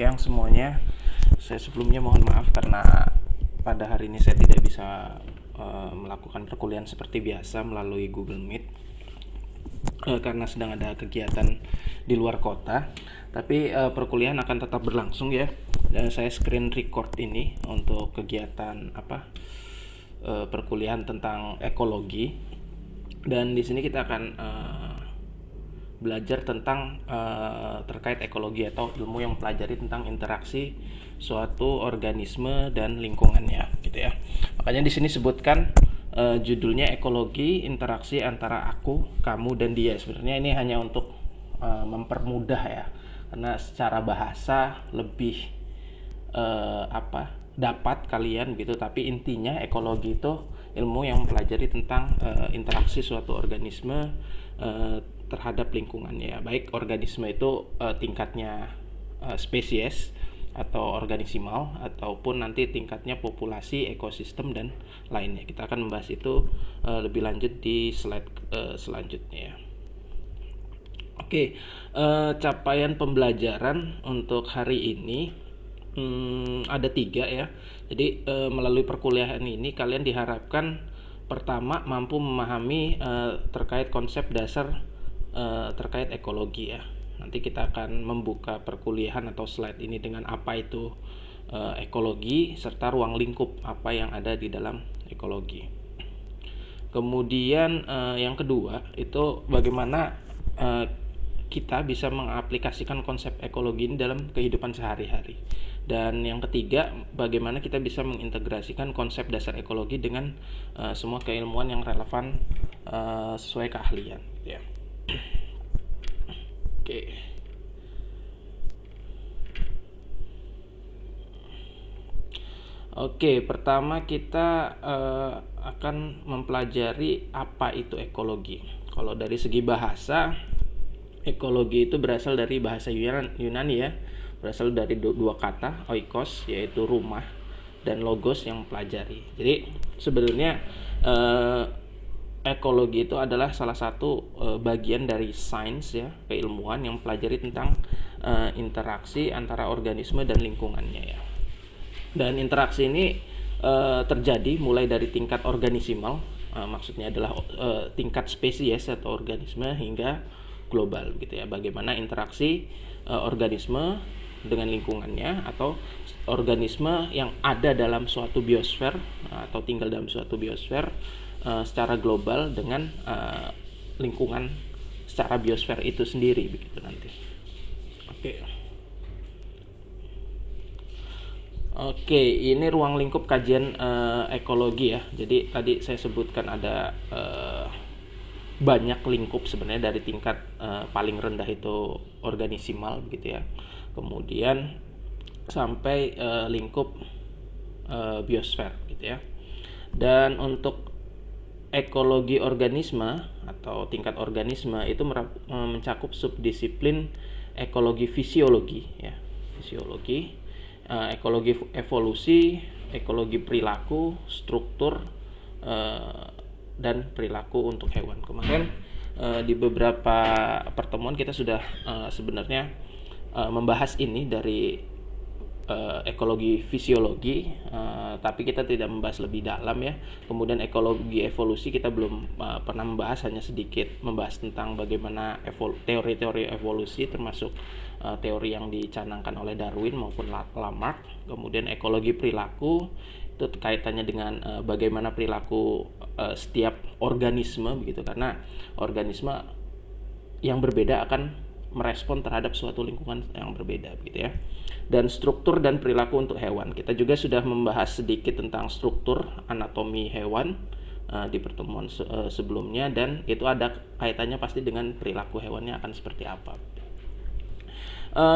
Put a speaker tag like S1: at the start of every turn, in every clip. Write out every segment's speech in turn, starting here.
S1: siang semuanya. Saya sebelumnya mohon maaf karena pada hari ini saya tidak bisa melakukan perkuliahan seperti biasa melalui Google Meet karena sedang ada kegiatan di luar kota. Tapi perkuliahan akan tetap berlangsung ya. Dan saya screen record ini untuk kegiatan perkuliahan tentang ekologi. Dan di sini kita akan belajar tentang terkait ekologi atau ilmu yang mempelajari tentang interaksi suatu organisme dan lingkungannya, gitu ya. Makanya di sini sebutkan judulnya ekologi interaksi antara aku, kamu, dan dia. Sebenarnya ini hanya untuk mempermudah ya, karena secara bahasa lebih dapat kalian gitu. Tapi intinya ekologi itu ilmu yang mempelajari tentang interaksi suatu organisme terhadap lingkungannya, baik organisme itu tingkatnya spesies atau organisimal ataupun nanti tingkatnya populasi, ekosistem, dan lainnya. Kita akan membahas itu lebih lanjut di slide selanjutnya. Oke, capaian pembelajaran untuk hari ini ada 3 ya. Jadi melalui perkuliahan ini kalian diharapkan pertama mampu memahami terkait konsep dasar terkait ekologi ya. Nanti kita akan membuka perkuliahan atau slide ini dengan apa itu ekologi serta ruang lingkup apa yang ada di dalam ekologi. Kemudian yang kedua itu bagaimana kita bisa mengaplikasikan konsep ekologi ini dalam kehidupan sehari-hari. Dan yang ketiga, bagaimana kita bisa mengintegrasikan konsep dasar ekologi dengan semua keilmuan yang relevan sesuai keahlian ya. Oke. Oke, pertama kita akan mempelajari apa itu ekologi. Kalau dari segi bahasa, ekologi itu berasal dari bahasa Yunani ya. Berasal dari dua kata, oikos yaitu rumah, dan logos yang mempelajari. Jadi sebenarnya ekologi itu adalah salah satu bagian dari sains ya, keilmuan yang mempelajari tentang interaksi antara organisme dan lingkungannya ya. Dan interaksi ini terjadi mulai dari tingkat organisimal, maksudnya adalah tingkat spesies atau organisme, hingga global gitu ya. Bagaimana interaksi organisme dengan lingkungannya atau organisme yang ada dalam suatu biosfer atau tinggal dalam suatu biosfer secara global dengan lingkungan secara biosfer itu sendiri begitu nanti. Oke, ini ruang lingkup kajian ekologi ya. Jadi tadi saya sebutkan ada banyak lingkup sebenarnya, dari tingkat paling rendah itu organisimal gitu ya. Kemudian sampai lingkup biosfer gitu ya. Dan untuk ekologi organisme atau tingkat organisme itu mencakup subdisiplin ekologi fisiologi ya. Fisiologi, ekologi evolusi, ekologi perilaku, struktur, dan perilaku untuk hewan. Kemarin di beberapa pertemuan kita sudah sebenarnya membahas ini dari ekologi fisiologi, tapi kita tidak membahas lebih dalam ya. Kemudian ekologi evolusi kita belum pernah membahas, hanya sedikit membahas tentang bagaimana teori-teori evolusi, termasuk teori yang dicanangkan oleh Darwin maupun Lamarck. Kemudian ekologi perilaku itu kaitannya dengan bagaimana perilaku setiap organisme begitu, karena organisme yang berbeda akan merespon terhadap suatu lingkungan yang berbeda begitu ya. Dan struktur dan perilaku untuk hewan, kita juga sudah membahas sedikit tentang struktur anatomi hewan di pertemuan sebelumnya, dan itu ada kaitannya pasti dengan perilaku hewannya akan seperti apa.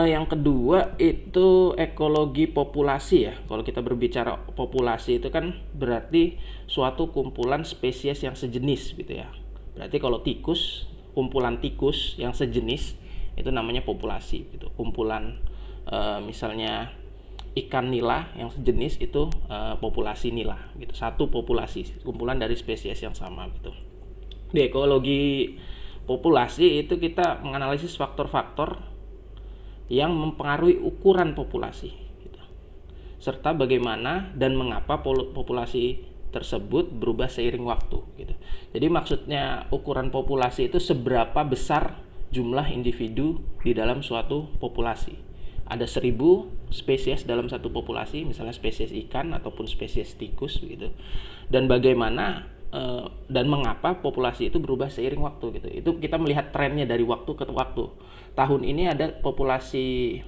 S1: Yang kedua itu ekologi populasi ya. Kalau kita berbicara populasi itu kan berarti suatu kumpulan spesies yang sejenis gitu ya. Berarti kalau tikus, kumpulan tikus yang sejenis itu namanya populasi gitu. Kumpulan misalnya ikan nila yang sejenis itu populasi nila gitu. Satu populasi, kumpulan dari spesies yang sama gitu. Di ekologi populasi itu kita menganalisis faktor-faktor yang mempengaruhi ukuran populasi, gitu. Serta bagaimana dan mengapa populasi tersebut berubah seiring waktu, gitu. Jadi maksudnya ukuran populasi itu seberapa besar jumlah individu di dalam suatu populasi. Ada 1000 spesies dalam satu populasi, misalnya spesies ikan ataupun spesies tikus, gitu. Dan bagaimana dan mengapa populasi itu berubah seiring waktu, gitu. Itu kita melihat trennya dari waktu ke waktu. Tahun ini ada populasi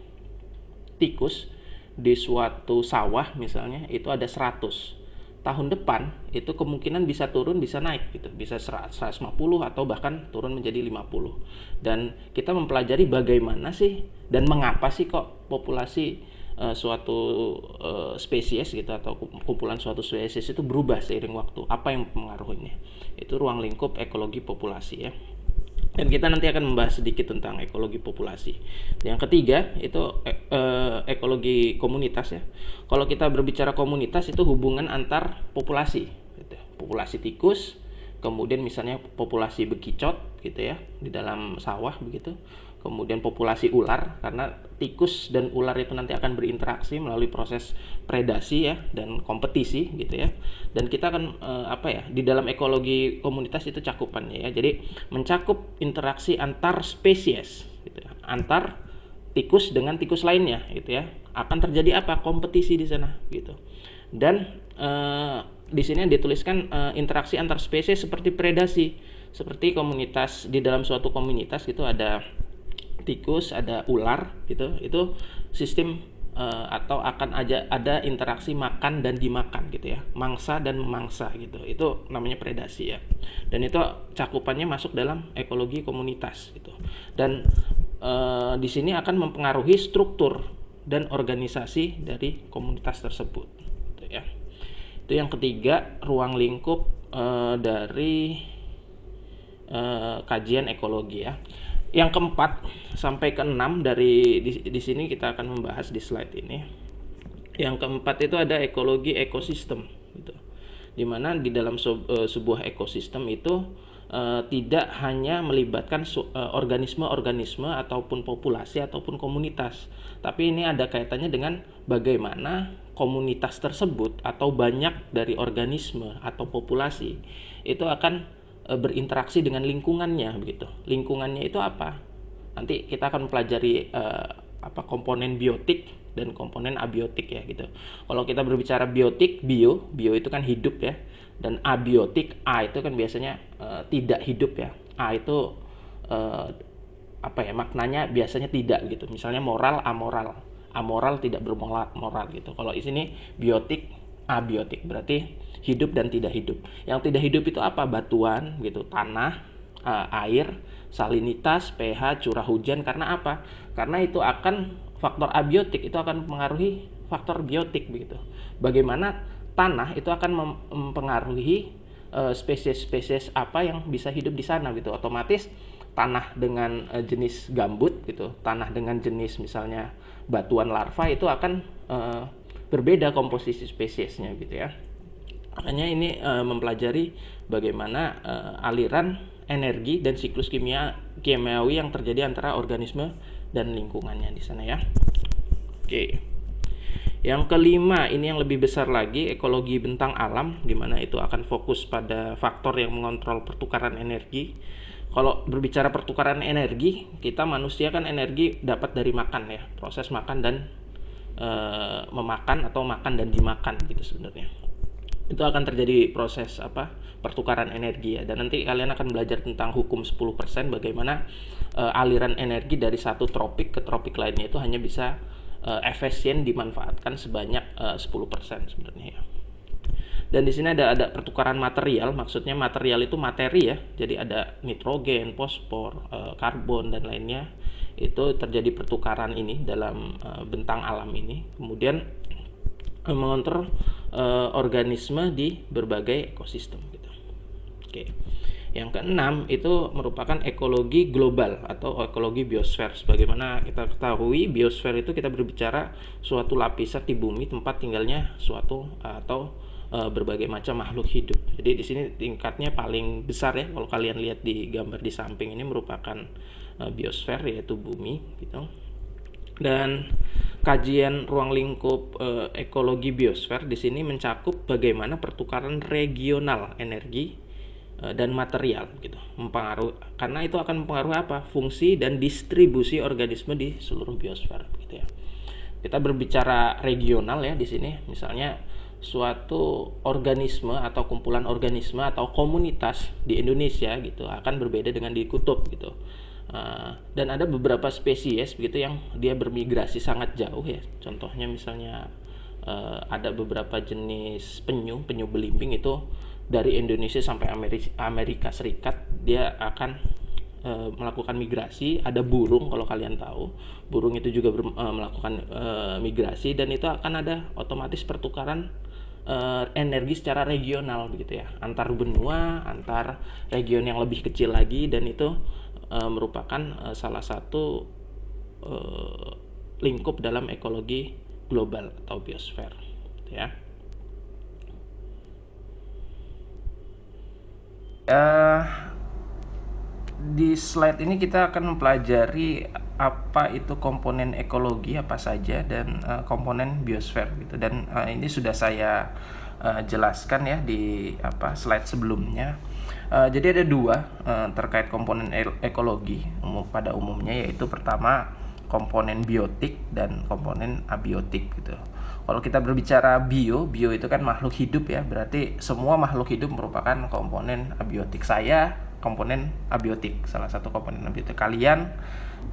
S1: tikus di suatu sawah misalnya itu ada 100. Tahun depan itu kemungkinan bisa turun, bisa naik, gitu. Bisa 150 atau bahkan turun menjadi 50. Dan kita mempelajari bagaimana sih dan mengapa sih kok populasi suatu spesies, gitu, atau kumpulan suatu spesies itu berubah seiring waktu. Apa yang mempengaruhinya? Itu ruang lingkup ekologi populasi, ya. Dan kita nanti akan membahas sedikit tentang ekologi populasi. Yang ketiga itu ekologi komunitas, ya. Kalau kita berbicara komunitas itu hubungan antar populasi, gitu. Populasi tikus, kemudian misalnya populasi bekicot, gitu ya, di dalam sawah begitu. Kemudian populasi ular, karena tikus dan ular itu nanti akan berinteraksi melalui proses predasi, ya, dan kompetisi, gitu ya. Dan kita akan di dalam ekologi komunitas itu cakupannya, ya. Jadi mencakup interaksi antar spesies, gitu ya. Antar tikus dengan tikus lainnya, gitu ya. Akan terjadi apa? Kompetisi di sana, gitu. Dan di sini dituliskan interaksi antar spesies seperti predasi, seperti komunitas di dalam suatu komunitas itu ada tikus, ada ular, gitu. Itu sistem atau akan ada interaksi makan dan dimakan, gitu ya, mangsa dan memangsa, gitu. Itu namanya predasi, ya. Dan itu cakupannya masuk dalam ekologi komunitas, gitu. Dan di sini akan mempengaruhi struktur dan organisasi dari komunitas tersebut, gitu ya. Itu yang ketiga, ruang lingkup dari kajian ekologi, ya. Yang keempat sampai keenam dari di sini kita akan membahas di slide ini. Yang keempat itu ada ekologi ekosistem, gitu. Dimana di dalam sebuah ekosistem itu tidak hanya melibatkan organisme-organisme ataupun populasi ataupun komunitas, tapi ini ada kaitannya dengan bagaimana komunitas tersebut atau banyak dari organisme atau populasi itu akan berinteraksi dengan lingkungannya, begitu. Lingkungannya itu apa? Nanti kita akan mempelajari komponen biotik dan komponen abiotik, ya, gitu. Kalau kita berbicara biotik, bio itu kan hidup, ya. Dan abiotik, A itu kan biasanya tidak hidup, ya. A itu maknanya biasanya tidak, gitu. Misalnya moral, amoral. Amoral tidak bermoral, gitu. Kalau di sini biotik, abiotik berarti hidup dan tidak hidup. Yang tidak hidup itu apa? Batuan, gitu, tanah, air, salinitas, pH, curah hujan. Karena apa? Karena itu akan faktor abiotik itu akan mempengaruhi faktor biotik, begitu. Bagaimana tanah itu akan mempengaruhi spesies-spesies apa yang bisa hidup di sana, gitu. Otomatis tanah dengan jenis gambut, gitu, tanah dengan jenis misalnya batuan larva itu akan berbeda komposisi spesiesnya, gitu ya. Makanya ini mempelajari bagaimana aliran energi dan siklus kimiawi yang terjadi antara organisme dan lingkungannya di sana, ya. Oke. Yang kelima, ini yang lebih besar lagi, ekologi bentang alam, di mana itu akan fokus pada faktor yang mengontrol pertukaran energi. Kalau berbicara pertukaran energi, kita manusia kan energi dapat dari makan, ya, proses makan dan memakan atau makan dan dimakan, gitu sebenarnya. Itu akan terjadi proses pertukaran energi, ya. Dan nanti kalian akan belajar tentang hukum 10%, bagaimana aliran energi dari satu tropik ke tropik lainnya itu hanya bisa efisien dimanfaatkan sebanyak 10% sebenarnya, ya. Dan di sini ada pertukaran material, maksudnya material itu materi, ya. Jadi ada nitrogen, fosfor, karbon dan lainnya. Itu terjadi pertukaran ini dalam bentang alam ini. Kemudian mengontrol organisme di berbagai ekosistem, gitu. Oke. Yang keenam itu merupakan ekologi global atau ekologi biosfer. Sebagaimana kita ketahui, biosfer itu kita berbicara suatu lapisan di bumi tempat tinggalnya suatu atau berbagai macam makhluk hidup. Jadi di sini tingkatnya paling besar, ya. Kalau kalian lihat di gambar di samping ini merupakan biosfer, yaitu bumi, gitu. Dan kajian ruang lingkup ekologi biosfer di sini mencakup bagaimana pertukaran regional energi dan material gitu karena itu akan mempengaruhi apa, fungsi dan distribusi organisme di seluruh biosfer gitu ya. Kita berbicara regional ya di sini, misalnya suatu organisme atau kumpulan organisme atau komunitas di Indonesia gitu akan berbeda dengan di kutub gitu. Dan ada beberapa spesies begitu yang dia bermigrasi sangat jauh ya. Contohnya misalnya ada beberapa jenis penyu belimbing itu dari Indonesia sampai Amerika Serikat dia akan melakukan migrasi. Ada burung, kalau kalian tahu, burung itu juga melakukan migrasi, dan itu akan ada otomatis pertukaran energi secara regional begitu ya, antar benua, antar region yang lebih kecil lagi, dan itu merupakan salah satu lingkup dalam ekologi global atau biosfer ya. Di slide ini kita akan mempelajari apa itu komponen ekologi apa saja dan komponen biosfer gitu, dan ini sudah saya jelaskan ya di slide sebelumnya. Jadi ada dua terkait komponen ekologi pada umumnya, yaitu pertama komponen biotik dan komponen abiotik gitu. Kalau kita berbicara bio itu kan makhluk hidup ya, berarti semua makhluk hidup merupakan komponen abiotik. Saya komponen abiotik, salah satu komponen abiotik. Kalian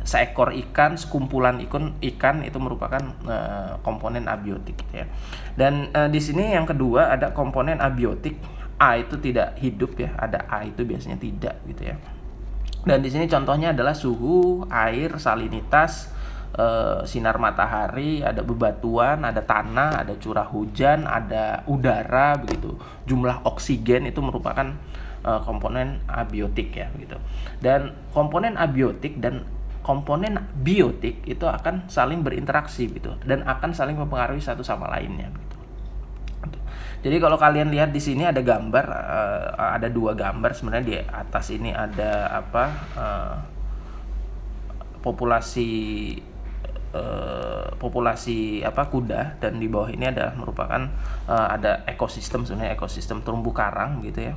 S1: seekor ikan, sekumpulan ikan itu merupakan komponen abiotik ya. Dan di sini yang kedua ada komponen abiotik. A itu tidak hidup ya, ada A itu biasanya tidak gitu ya. Dan di sini contohnya adalah suhu, air, salinitas, sinar matahari, ada bebatuan, ada tanah, ada curah hujan, ada udara begitu. Jumlah oksigen itu merupakan komponen abiotik ya gitu. Dan komponen abiotik dan komponen biotik itu akan saling berinteraksi gitu, dan akan saling mempengaruhi satu sama lainnya gitu. Jadi kalau kalian lihat di sini ada gambar, ada dua gambar sebenarnya. Di atas ini ada populasi kuda, dan di bawah ini ada merupakan ada ekosistem, sebenarnya ekosistem terumbu karang gitu ya.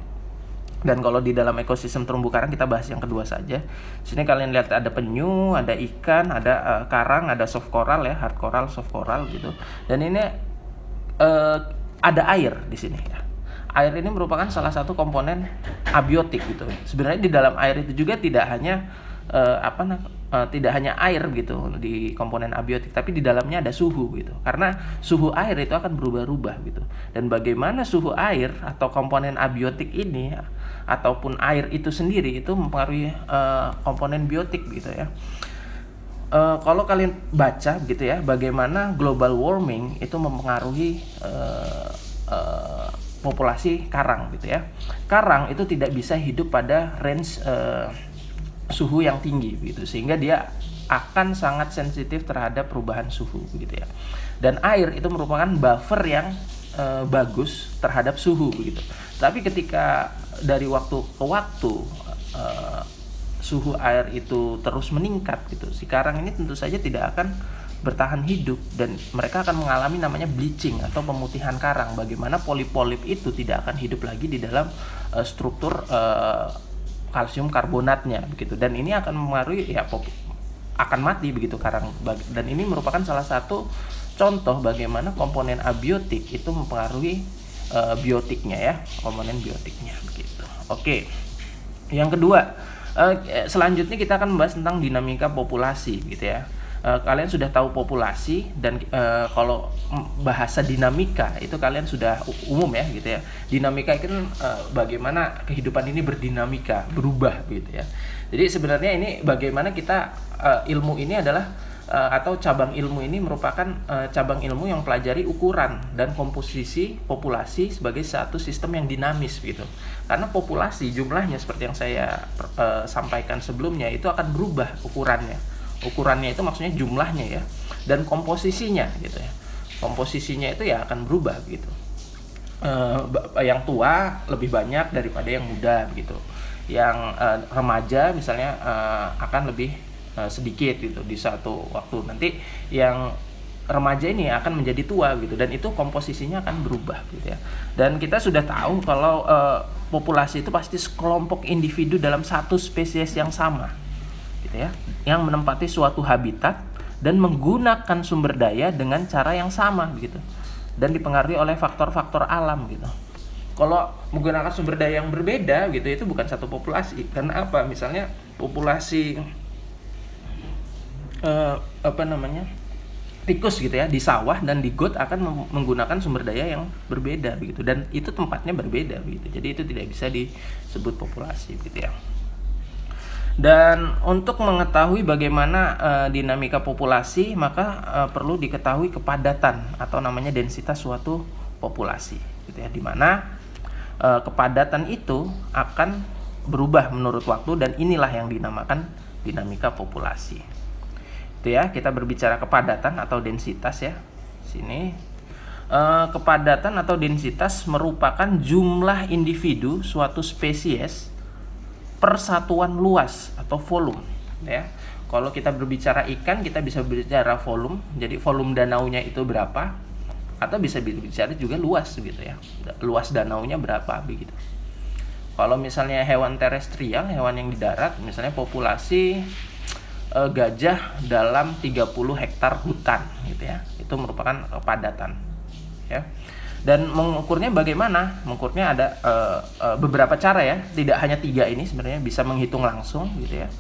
S1: Dan kalau di dalam ekosistem terumbu karang kita bahas yang kedua saja. Sini kalian lihat ada penyu, ada ikan, ada karang, ada soft coral ya, hard coral, soft coral gitu. Dan ini ada air di sini ya. Air ini merupakan salah satu komponen abiotik gitu. Sebenarnya di dalam air itu juga tidak hanya air gitu di komponen abiotik, tapi di dalamnya ada suhu gitu. Karena suhu air itu akan berubah-ubah gitu. Dan bagaimana suhu air atau komponen abiotik ini ataupun air itu sendiri itu mempengaruhi komponen biotik gitu ya. Kalau kalian baca gitu ya, bagaimana global warming itu mempengaruhi populasi karang gitu ya. Karang itu tidak bisa hidup pada range suhu yang tinggi gitu, sehingga dia akan sangat sensitif terhadap perubahan suhu gitu ya. Dan air itu merupakan buffer yang bagus terhadap suhu begitu. Tapi ketika dari waktu ke waktu suhu air itu terus meningkat gitu, si karang ini tentu saja tidak akan bertahan hidup, dan mereka akan mengalami namanya bleaching atau pemutihan karang. Bagaimana polip-polip itu tidak akan hidup lagi di dalam struktur kalsium karbonatnya begitu, dan ini akan mempengaruhi ya akan mati begitu karang. Dan ini merupakan salah satu contoh bagaimana komponen abiotik itu mempengaruhi biotiknya ya, komponen biotiknya begitu. Oke. Yang kedua, selanjutnya kita akan membahas tentang dinamika populasi gitu ya. Kalian sudah tahu populasi, dan kalau bahasa dinamika itu kalian sudah umum ya gitu ya. Dinamika itu bagaimana kehidupan ini berdinamika, berubah gitu ya. Jadi sebenarnya ini bagaimana kita ilmu ini adalah atau cabang ilmu ini merupakan cabang ilmu yang pelajari ukuran dan komposisi populasi sebagai satu sistem yang dinamis gitu. Karena populasi jumlahnya seperti yang saya sampaikan sebelumnya itu akan berubah ukurannya. Ukurannya itu maksudnya jumlahnya ya, dan komposisinya gitu ya. Komposisinya itu ya akan berubah gitu. Yang tua lebih banyak daripada yang muda gitu. Yang remaja misalnya akan lebih sedikit gitu di satu waktu. Nanti yang remaja ini akan menjadi tua gitu, dan itu komposisinya akan berubah gitu ya. Dan kita sudah tahu kalau populasi itu pasti sekelompok individu dalam satu spesies yang sama gitu ya, yang menempati suatu habitat dan menggunakan sumber daya dengan cara yang sama gitu, dan dipengaruhi oleh faktor-faktor alam gitu. Kalau menggunakan sumber daya yang berbeda gitu, itu bukan satu populasi. Karena apa? Misalnya populasi tikus gitu ya di sawah dan di got akan menggunakan sumber daya yang berbeda begitu, dan itu tempatnya berbeda begitu. Jadi itu tidak bisa disebut populasi gitu ya. Dan untuk mengetahui bagaimana dinamika populasi, maka perlu diketahui kepadatan atau namanya densitas suatu populasi gitu ya, di mana kepadatan itu akan berubah menurut waktu, dan inilah yang dinamakan dinamika populasi. Itu ya, kita berbicara kepadatan atau densitas ya. Sini kepadatan atau densitas merupakan jumlah individu suatu spesies per satuan luas atau volume ya. Kalau kita berbicara ikan, kita bisa berbicara volume. Jadi volume danaunya itu berapa, atau bisa berbicara juga luas gitu ya. Luas danaunya berapa begitu. Kalau misalnya hewan terestrial, hewan yang di darat, misalnya populasi gajah dalam 30 hektar hutan gitu ya, itu merupakan kepadatan ya. Dan mengukurnya bagaimana? Mengukurnya ada beberapa cara ya, tidak hanya 3 ini sebenarnya, bisa menghitung langsung gitu ya.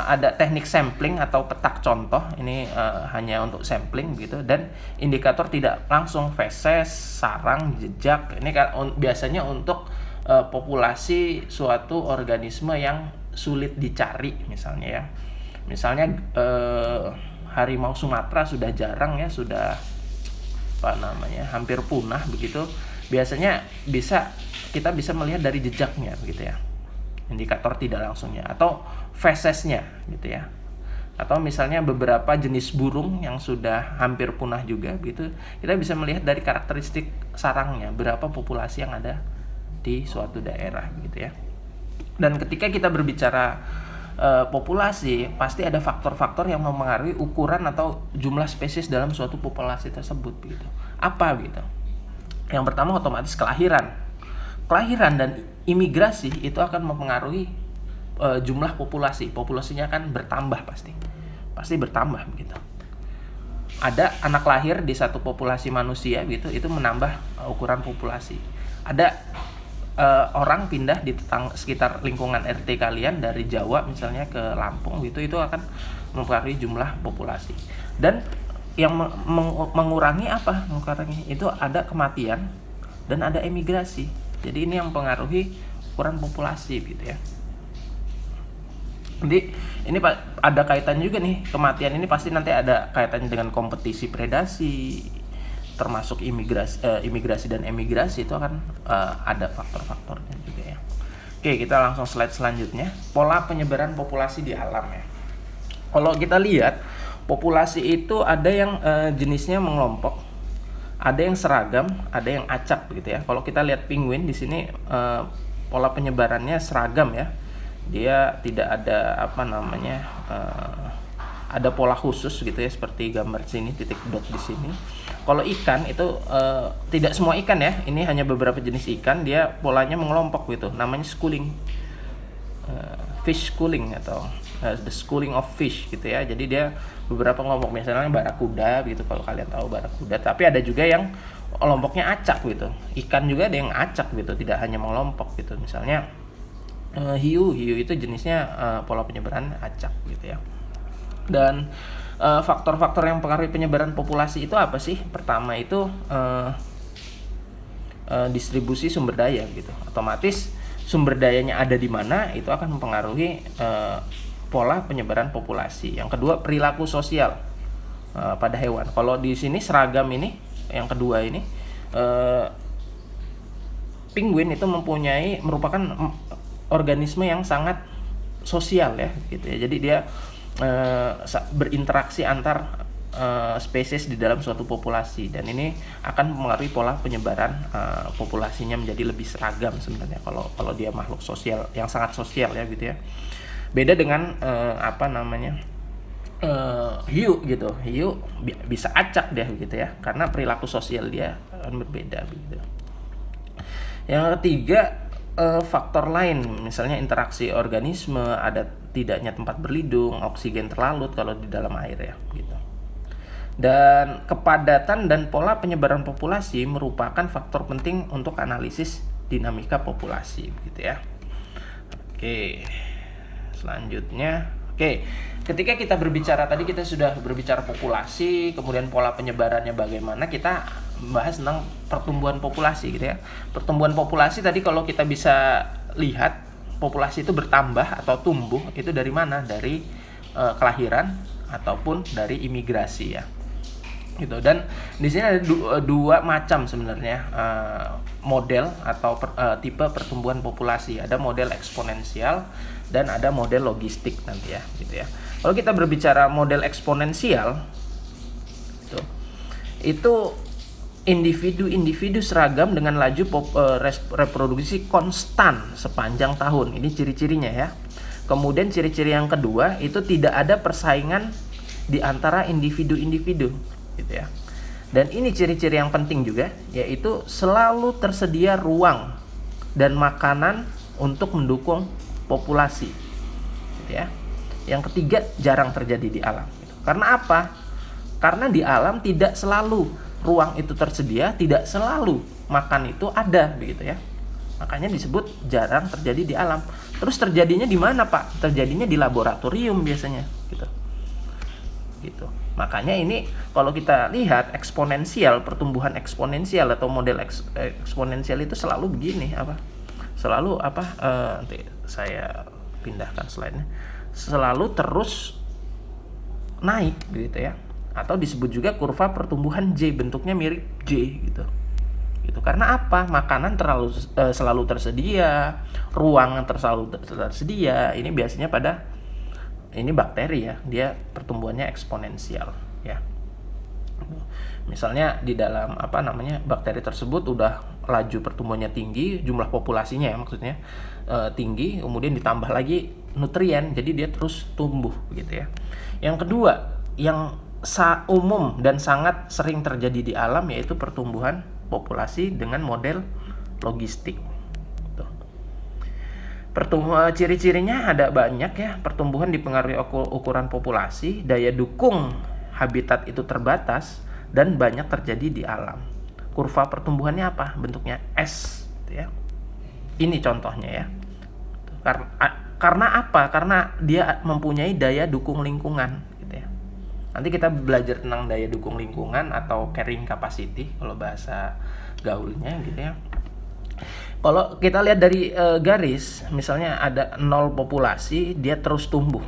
S1: Ada teknik sampling atau petak contoh, ini hanya untuk sampling gitu, dan indikator tidak langsung, feses, sarang, jejak. Ini kan biasanya untuk populasi suatu organisme yang sulit dicari misalnya ya. Misalnya harimau Sumatera sudah jarang ya, sudah hampir punah begitu. Biasanya kita bisa melihat dari jejaknya gitu ya, indikator tidak langsungnya, atau fesesnya gitu ya. Atau misalnya beberapa jenis burung yang sudah hampir punah juga gitu, kita bisa melihat dari karakteristik sarangnya, berapa populasi yang ada di suatu daerah gitu ya. Dan ketika kita berbicara populasi, pasti ada faktor-faktor yang mempengaruhi ukuran atau jumlah spesies dalam suatu populasi tersebut gitu. Apa gitu? Yang pertama otomatis kelahiran dan imigrasi itu akan mempengaruhi jumlah populasi. Populasinya akan bertambah, pasti bertambah begitu. Ada anak lahir di satu populasi manusia gitu, itu menambah ukuran populasi. Ada orang pindah di sekitar lingkungan RT kalian dari Jawa misalnya ke Lampung gitu, itu akan mempengaruhi jumlah populasi. Dan yang mengurangi itu ada kematian dan ada emigrasi. Jadi ini yang mempengaruhi ukuran populasi gitu ya. Jadi ini ada kaitannya juga nih, kematian ini pasti nanti ada kaitannya dengan kompetisi predasi, termasuk imigrasi dan emigrasi, itu akan ada faktor-faktornya juga ya. Oke, kita langsung slide selanjutnya. Pola penyebaran populasi di alam ya. Kalau kita lihat, populasi itu ada yang jenisnya mengelompok, ada yang seragam, ada yang acak gitu ya. Kalau kita lihat penguin di sini, pola penyebarannya seragam ya. Dia tidak ada ada pola khusus gitu ya, seperti gambar sini, titik dot di sini. Kalau ikan itu tidak semua ikan ya, ini hanya beberapa jenis ikan, dia polanya mengelompok gitu, namanya schooling, fish schooling atau the schooling of fish gitu ya. Jadi dia beberapa kelompok, misalnya barakuda gitu, kalau kalian tahu barakuda. Tapi ada juga yang kelompoknya acak gitu, ikan juga ada yang acak gitu, tidak hanya mengelompok gitu. Misalnya hiu itu jenisnya pola penyebaran acak gitu ya. Dan faktor-faktor yang mempengaruhi penyebaran populasi itu apa sih? Pertama itu distribusi sumber daya gitu. Otomatis sumber dayanya ada di mana, itu akan mempengaruhi pola penyebaran populasi. Yang kedua, perilaku sosial pada hewan. Kalau di sini seragam ini, yang kedua ini, penguin itu merupakan organisme yang sangat sosial ya gitu ya. Jadi dia berinteraksi antar spesies di dalam suatu populasi, dan ini akan mempengaruhi pola penyebaran populasinya menjadi lebih seragam sebenarnya, kalau dia makhluk sosial yang sangat sosial ya gitu ya. Beda dengan hiu gitu. Hiu bisa acak deh gitu ya, karena perilaku sosial dia akan berbeda gitu. Yang ketiga, faktor lain, misalnya interaksi organisme, ada tidaknya tempat berlindung, oksigen terlalut kalau di dalam air ya gitu. Dan kepadatan dan pola penyebaran populasi merupakan faktor penting untuk analisis dinamika populasi gitu ya. Oke. Selanjutnya, ketika kita berbicara tadi, kita sudah berbicara populasi, kemudian pola penyebarannya bagaimana, kita bahas tentang pertumbuhan populasi gitu ya. Pertumbuhan populasi tadi kalau kita bisa lihat, populasi itu bertambah atau tumbuh itu dari mana? Dari kelahiran ataupun dari imigrasi ya. Gitu. Dan di sini ada dua macam sebenarnya model atau tipe pertumbuhan populasi. Ada model eksponensial dan ada model logistik nanti ya gitu ya. Kalau kita berbicara model eksponensial itu individu-individu seragam dengan laju reproduksi konstan sepanjang tahun. Ini ciri-cirinya ya. Kemudian ciri-ciri yang kedua itu tidak ada persaingan di antara individu-individu gitu ya. Dan ini ciri-ciri yang penting juga, yaitu selalu tersedia ruang dan makanan untuk mendukung populasi gitu ya. Yang ketiga, jarang terjadi di alam gitu. Karena apa? Karena di alam tidak selalu ruang itu tersedia, tidak selalu makan itu ada begitu ya. Makanya disebut jarang terjadi di alam. Terus terjadinya di mana, Pak? Terjadinya di laboratorium biasanya gitu. Gitu. Makanya ini kalau kita lihat eksponensial, pertumbuhan eksponensial atau model eksponensial itu selalu begini selalu nanti saya pindahkan slide-nya, selalu terus naik gitu ya, atau disebut juga kurva pertumbuhan J, bentuknya mirip J gitu. Karena apa? Makanan selalu tersedia, ruangan selalu tersedia. Ini biasanya pada ini bakteri ya, dia pertumbuhannya eksponensial ya. Misalnya di dalam bakteri tersebut udah laju pertumbuhannya tinggi, jumlah populasinya ya maksudnya tinggi, kemudian ditambah lagi nutrien, jadi dia terus tumbuh gitu ya. Yang kedua, yang umum dan sangat sering terjadi di alam, yaitu pertumbuhan populasi dengan model logistik. Ciri-cirinya ada banyak ya. Pertumbuhan dipengaruhi ukuran populasi, daya dukung habitat itu terbatas, dan banyak terjadi di alam. Kurva pertumbuhannya apa? Bentuknya S gitu ya. Ini contohnya ya. Karena apa? Karena dia mempunyai daya dukung lingkungan gitu ya. Nanti kita belajar tentang daya dukung lingkungan atau carrying capacity kalau bahasa gaulnya gitu ya. Kalau kita lihat dari garis, misalnya ada 0 populasi, dia terus tumbuh.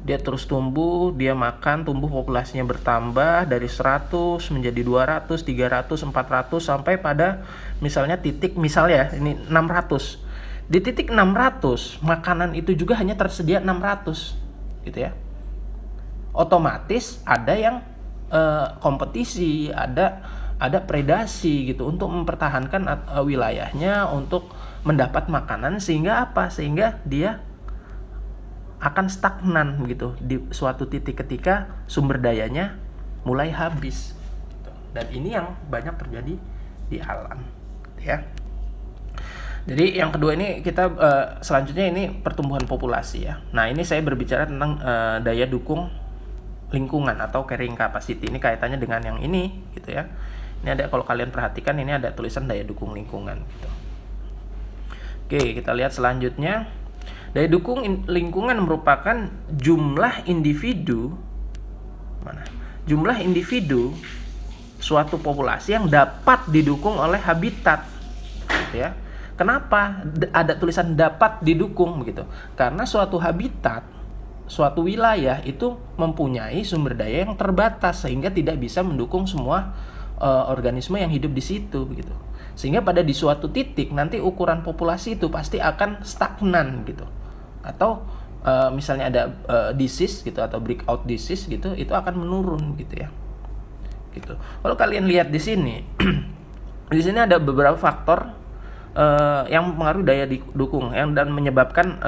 S1: Dia makan, tumbuh, populasinya bertambah dari 100 menjadi 200, 300, 400 sampai pada misalnya ini 600. Di titik 600, makanan itu juga hanya tersedia 600 gitu ya. Otomatis ada yang kompetisi, ada predasi gitu untuk mempertahankan wilayahnya, untuk mendapat makanan, sehingga dia akan stagnan gitu di suatu titik ketika sumber dayanya mulai habis. Dan ini yang banyak terjadi di alam ya. Jadi yang kedua ini kita selanjutnya ini pertumbuhan populasi ya. Nah, ini saya berbicara tentang daya dukung lingkungan atau carrying capacity. Ini kaitannya dengan yang ini gitu ya. Ini ada, kalau kalian perhatikan, ini ada tulisan daya dukung lingkungan gitu. Oke, kita lihat selanjutnya. Daya dukung lingkungan merupakan jumlah individu suatu populasi yang dapat didukung oleh habitat gitu ya. Kenapa ada tulisan dapat didukung begitu? Karena suatu habitat, suatu wilayah itu mempunyai sumber daya yang terbatas sehingga tidak bisa mendukung semua organisme yang hidup di situ begitu. Sehingga di suatu titik nanti ukuran populasi itu pasti akan stagnan gitu. Atau misalnya ada disease gitu atau breakout disease gitu, itu akan menurun gitu ya. Gitu. Kalau kalian lihat di sini di sini ada beberapa faktor yang mempengaruhi daya dukung dan menyebabkan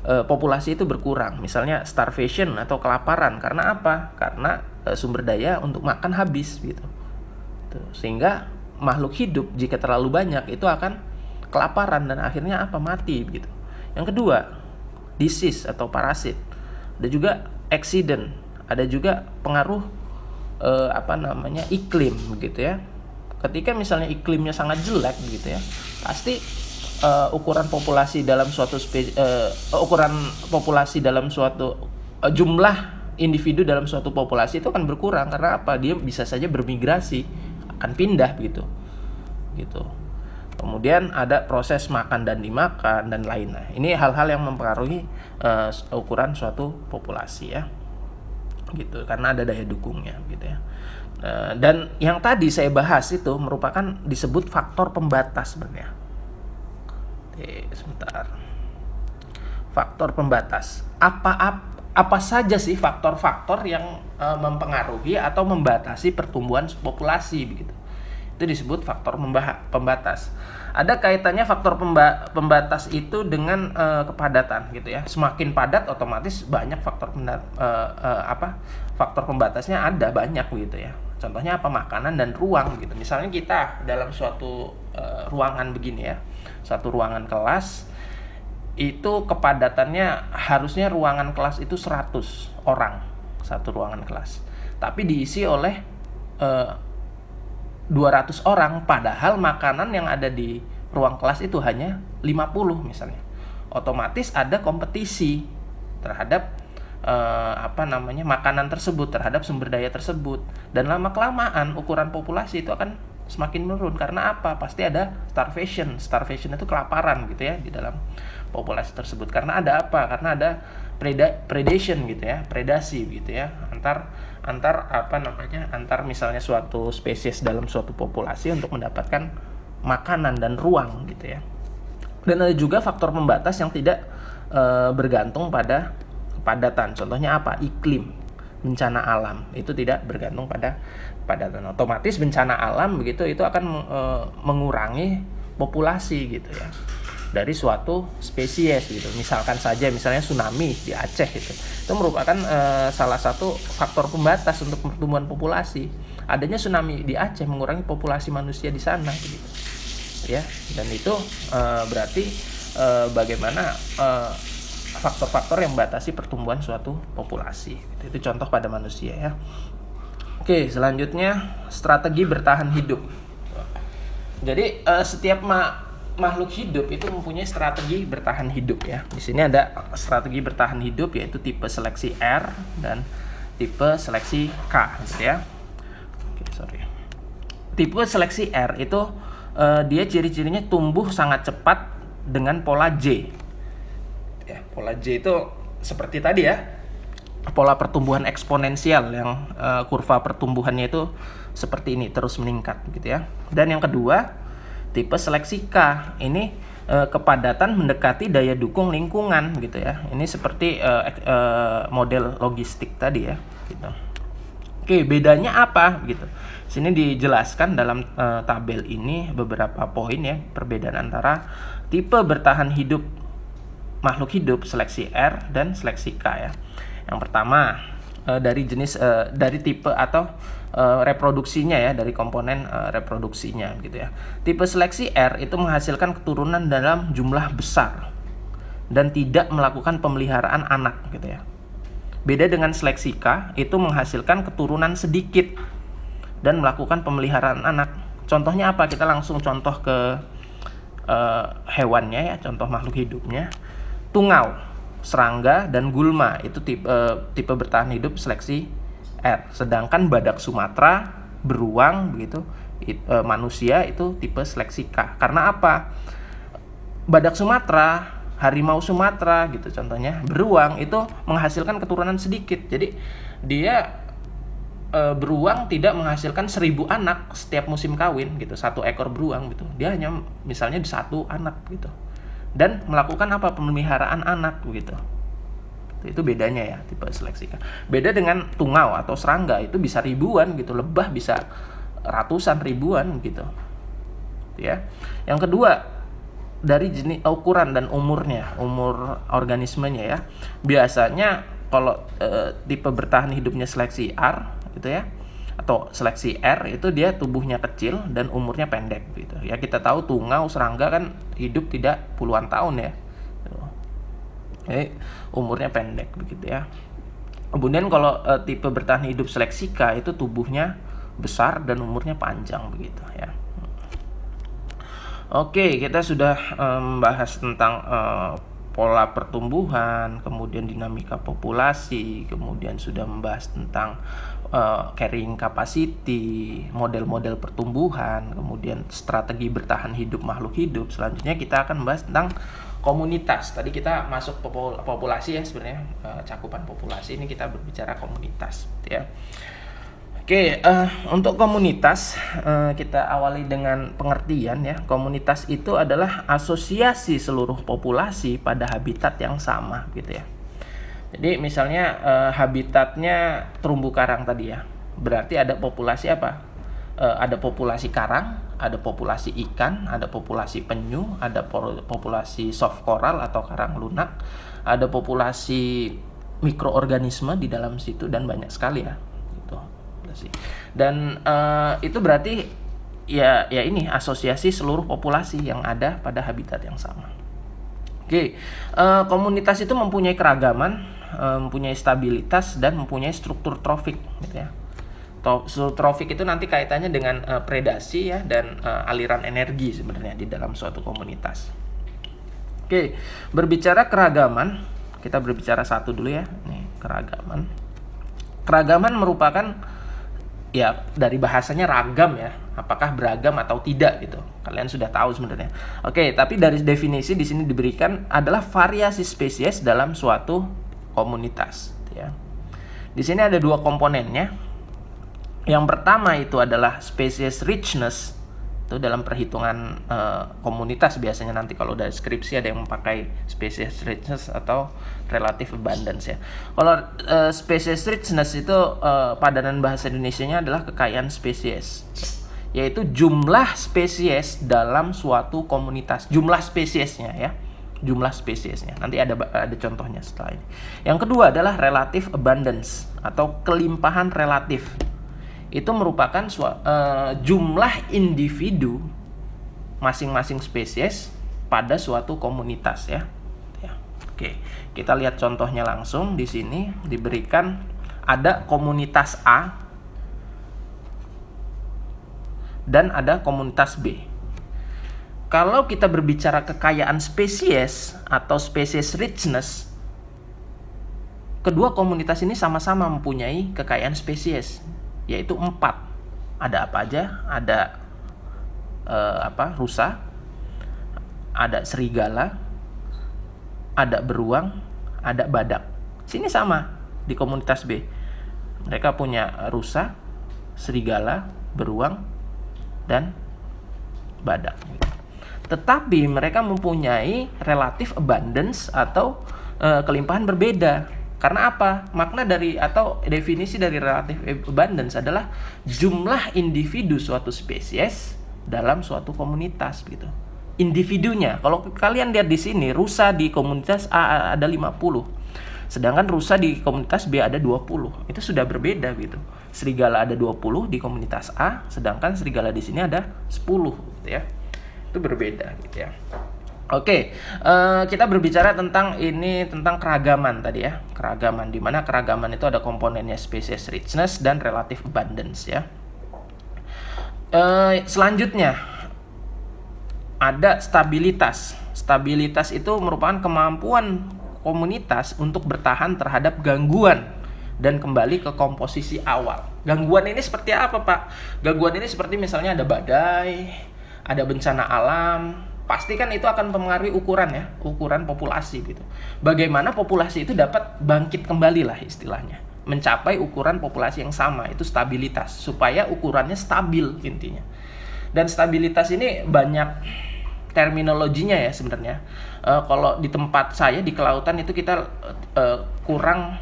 S1: populasi itu berkurang, misalnya starvation atau kelaparan. Karena apa? Karena sumber daya untuk makan habis gitu. Sehingga makhluk hidup jika terlalu banyak itu akan kelaparan dan akhirnya apa? Mati gitu. Yang kedua, disease atau parasit. Ada juga accident, ada juga pengaruh iklim gitu ya. Ketika misalnya iklimnya sangat jelek gitu ya, pasti ukuran populasi dalam suatu jumlah individu dalam suatu populasi itu akan berkurang. Karena apa? Dia bisa saja bermigrasi, akan pindah gitu. Kemudian ada proses makan dan dimakan dan lainnya. Ini hal-hal yang mempengaruhi ukuran suatu populasi ya, gitu. Karena ada daya dukungnya gitu ya. Dan yang tadi saya bahas itu merupakan disebut faktor pembatas sebenarnya. Sebentar. Faktor pembatas. Apa saja sih faktor-faktor yang mempengaruhi atau membatasi pertumbuhan populasi begitu? Itu disebut faktor pembatas. Ada kaitannya faktor pembatas itu dengan kepadatan gitu ya. Semakin padat otomatis banyak faktor faktor pembatasnya ada banyak gitu ya. Contohnya apa? Makanan dan ruang gitu. Misalnya kita dalam suatu ruangan begini ya, satu ruangan kelas itu kepadatannya harusnya ruangan kelas itu 100 orang satu ruangan kelas, tapi diisi oleh 200 orang, padahal makanan yang ada di ruang kelas itu hanya 50 misalnya. Otomatis ada kompetisi terhadap makanan tersebut, terhadap sumber daya tersebut, dan lama-kelamaan ukuran populasi itu akan semakin menurun. Karena apa? Pasti ada starvation itu kelaparan gitu ya di dalam populasi tersebut. Karena ada apa? Karena ada predation gitu ya, predasi gitu ya, antar misalnya suatu spesies dalam suatu populasi untuk mendapatkan makanan dan ruang gitu ya. Dan ada juga faktor pembatas yang tidak bergantung pada kepadatan. Contohnya apa? Iklim, bencana alam itu tidak bergantung pada kepadatan. Otomatis bencana alam begitu itu akan mengurangi populasi gitu ya dari suatu spesies gitu. Misalnya tsunami di Aceh itu merupakan salah satu faktor pembatas untuk pertumbuhan populasi. Adanya tsunami di Aceh mengurangi populasi manusia di sana gitu ya. Dan itu berarti bagaimana faktor-faktor yang membatasi pertumbuhan suatu populasi. Itu contoh pada manusia ya. Oke, selanjutnya strategi bertahan hidup. Jadi setiap makhluk hidup itu mempunyai strategi bertahan hidup ya. Di sini ada strategi bertahan hidup yaitu tipe seleksi R dan tipe seleksi K gitu ya. Tipe seleksi R itu dia ciri-cirinya tumbuh sangat cepat dengan pola J. Ya, pola J itu seperti tadi ya, pola pertumbuhan eksponensial yang kurva pertumbuhannya itu seperti ini terus meningkat gitu ya. Dan yang kedua, tipe seleksi K ini kepadatan mendekati daya dukung lingkungan gitu ya. Ini seperti model logistik tadi ya gitu. Oke, bedanya apa gitu. Sini dijelaskan dalam tabel ini beberapa poin ya, perbedaan antara tipe bertahan hidup makhluk hidup seleksi R dan seleksi K ya. Yang pertama dari tipe atau reproduksinya ya, dari komponen reproduksinya gitu ya. Tipe seleksi R itu menghasilkan keturunan dalam jumlah besar dan tidak melakukan pemeliharaan anak gitu ya. Beda dengan seleksi K itu menghasilkan keturunan sedikit dan melakukan pemeliharaan anak. Contohnya apa? Kita langsung contoh ke hewannya ya, contoh makhluk hidupnya. Tungau, serangga, dan gulma itu tipe bertahan hidup seleksi R. Sedangkan badak Sumatera, beruang begitu, manusia itu tipe seleksi K. Karena apa? Badak Sumatera, harimau Sumatera gitu contohnya, beruang itu menghasilkan keturunan sedikit. Jadi dia beruang tidak menghasilkan 1000 anak setiap musim kawin gitu, satu ekor beruang gitu. Dia hanya misalnya 1 anak gitu. Dan melakukan apa? Pemeliharaan anak gitu. Itu bedanya ya tipe seleksi K. Beda dengan tungau atau serangga itu bisa ribuan gitu, lebah bisa ratusan ribuan gitu. Ya. Yang kedua, dari jenis ukuran dan umur organismenya ya. Biasanya kalau tipe bertahan hidupnya seleksi R gitu ya, atau seleksi R itu dia tubuhnya kecil dan umurnya pendek gitu ya. Kita tahu tungau, serangga kan hidup tidak puluhan tahun ya. Umurnya pendek begitu ya. Kemudian kalau tipe bertahan hidup seleksi K itu tubuhnya besar dan umurnya panjang begitu ya. Oke, kita sudah membahas tentang pola pertumbuhan, kemudian dinamika populasi, kemudian sudah membahas tentang carrying capacity, model-model pertumbuhan, kemudian strategi bertahan hidup makhluk hidup. Selanjutnya kita akan membahas tentang komunitas. Tadi kita masuk populasi ya sebenarnya, cakupan populasi. Ini kita berbicara komunitas ya. Oke, untuk komunitas kita awali dengan pengertian ya. Komunitas itu adalah asosiasi seluruh populasi pada habitat yang sama gitu ya. Jadi misalnya habitatnya terumbu karang tadi ya. Berarti ada populasi apa? Ada populasi karang, ada populasi ikan, ada populasi penyu, ada populasi soft coral atau karang lunak, ada populasi mikroorganisme di dalam situ dan banyak sekali ya. Dan itu berarti ya ini asosiasi seluruh populasi yang ada pada habitat yang sama. Oke, komunitas itu mempunyai keragaman, mempunyai stabilitas dan mempunyai struktur trofik gitu ya. Struktur trofik itu nanti kaitannya dengan predasi ya dan aliran energi sebenarnya di dalam suatu komunitas. Oke, berbicara keragaman, kita berbicara satu dulu ya. Nih, keragaman. Keragaman merupakan ya dari bahasanya ragam ya, apakah beragam atau tidak gitu. Kalian sudah tahu sebenarnya. Oke, tapi dari definisi di sini diberikan adalah variasi spesies dalam suatu komunitas ya. Di sini ada dua komponennya. Yang pertama itu adalah species richness. Itu dalam perhitungan komunitas biasanya nanti kalau dari skripsi ada yang memakai species richness atau relative abundance ya. Kalau species richness itu padanan bahasa Indonesianya adalah kekayaan spesies, yaitu jumlah spesies dalam suatu komunitas, jumlah spesiesnya ya, jumlah spesiesnya. Nanti ada contohnya setelah ini. Yang kedua adalah relative abundance atau kelimpahan relatif. Itu merupakan jumlah individu masing-masing spesies pada suatu komunitas ya. Oke, kita lihat contohnya langsung di sini diberikan ada komunitas A dan ada komunitas B. Kalau kita berbicara kekayaan spesies atau species richness, kedua komunitas ini sama-sama mempunyai kekayaan spesies, yaitu 4. Ada apa aja? Ada rusa, ada serigala, ada beruang, ada badak. Sini sama di komunitas B. Mereka punya rusa, serigala, beruang, dan badak. Tetapi mereka mempunyai relative abundance atau kelimpahan berbeda. Karena apa? Makna dari atau definisi dari relative abundance adalah jumlah individu suatu spesies dalam suatu komunitas gitu. Individunya, kalau kalian lihat di sini, rusa di komunitas A ada 50. Sedangkan rusa di komunitas B ada 20. Itu sudah berbeda gitu. Serigala ada 20 di komunitas A, sedangkan serigala di sini ada 10 gitu ya. Itu berbeda gitu ya. Oke, kita berbicara tentang keragaman tadi ya. Keragaman, di mana keragaman itu ada komponennya species richness dan relative abundance ya. Selanjutnya ada stabilitas. Stabilitas itu merupakan kemampuan komunitas untuk bertahan terhadap gangguan dan kembali ke komposisi awal. Gangguan ini seperti apa, Pak? Gangguan ini seperti misalnya ada badai, ada bencana alam. Pasti kan itu akan mempengaruhi ukuran populasi gitu. Bagaimana populasi itu dapat bangkit kembali lah istilahnya, mencapai ukuran populasi yang sama, itu stabilitas, supaya ukurannya stabil intinya. Dan stabilitas ini banyak terminologinya ya sebenarnya. Kalau di tempat saya di kelautan itu kita kurang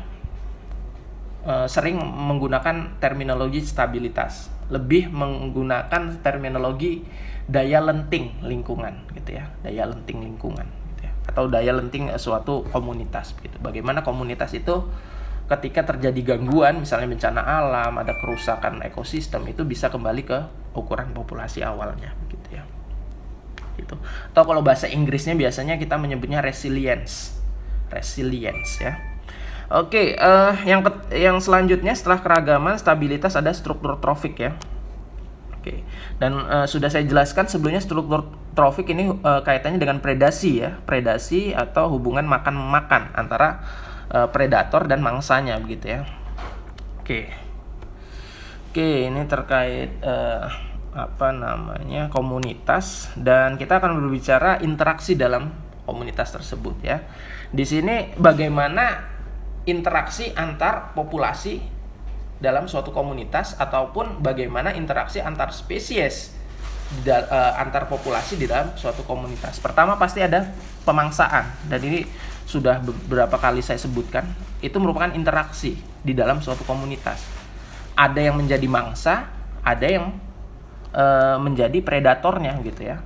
S1: sering menggunakan terminologi stabilitas, lebih menggunakan terminologi daya lenting lingkungan gitu ya, daya lenting lingkungan gitu ya, atau daya lenting suatu komunitas gitu. Bagaimana komunitas itu ketika terjadi gangguan, misalnya bencana alam, ada kerusakan ekosistem, itu bisa kembali ke ukuran populasi awalnya gitu ya. Gitu. Atau kalau bahasa Inggrisnya biasanya kita menyebutnya resilience ya. Oke, yang selanjutnya setelah keragaman, stabilitas, ada struktur trofik ya. Oke, dan sudah saya jelaskan sebelumnya, struktur trofik ini kaitannya dengan predasi ya, predasi atau hubungan makan-makan antara predator dan mangsanya begitu ya. Oke, ini terkait komunitas, dan kita akan berbicara interaksi dalam komunitas tersebut ya. Di sini bagaimana interaksi antar populasi dalam suatu komunitas, ataupun bagaimana interaksi antar spesies antar populasi di dalam suatu komunitas. Pertama pasti ada pemangsaan, dan ini sudah beberapa kali saya sebutkan, itu merupakan interaksi di dalam suatu komunitas. Ada yang menjadi mangsa, ada yang menjadi predatornya gitu ya.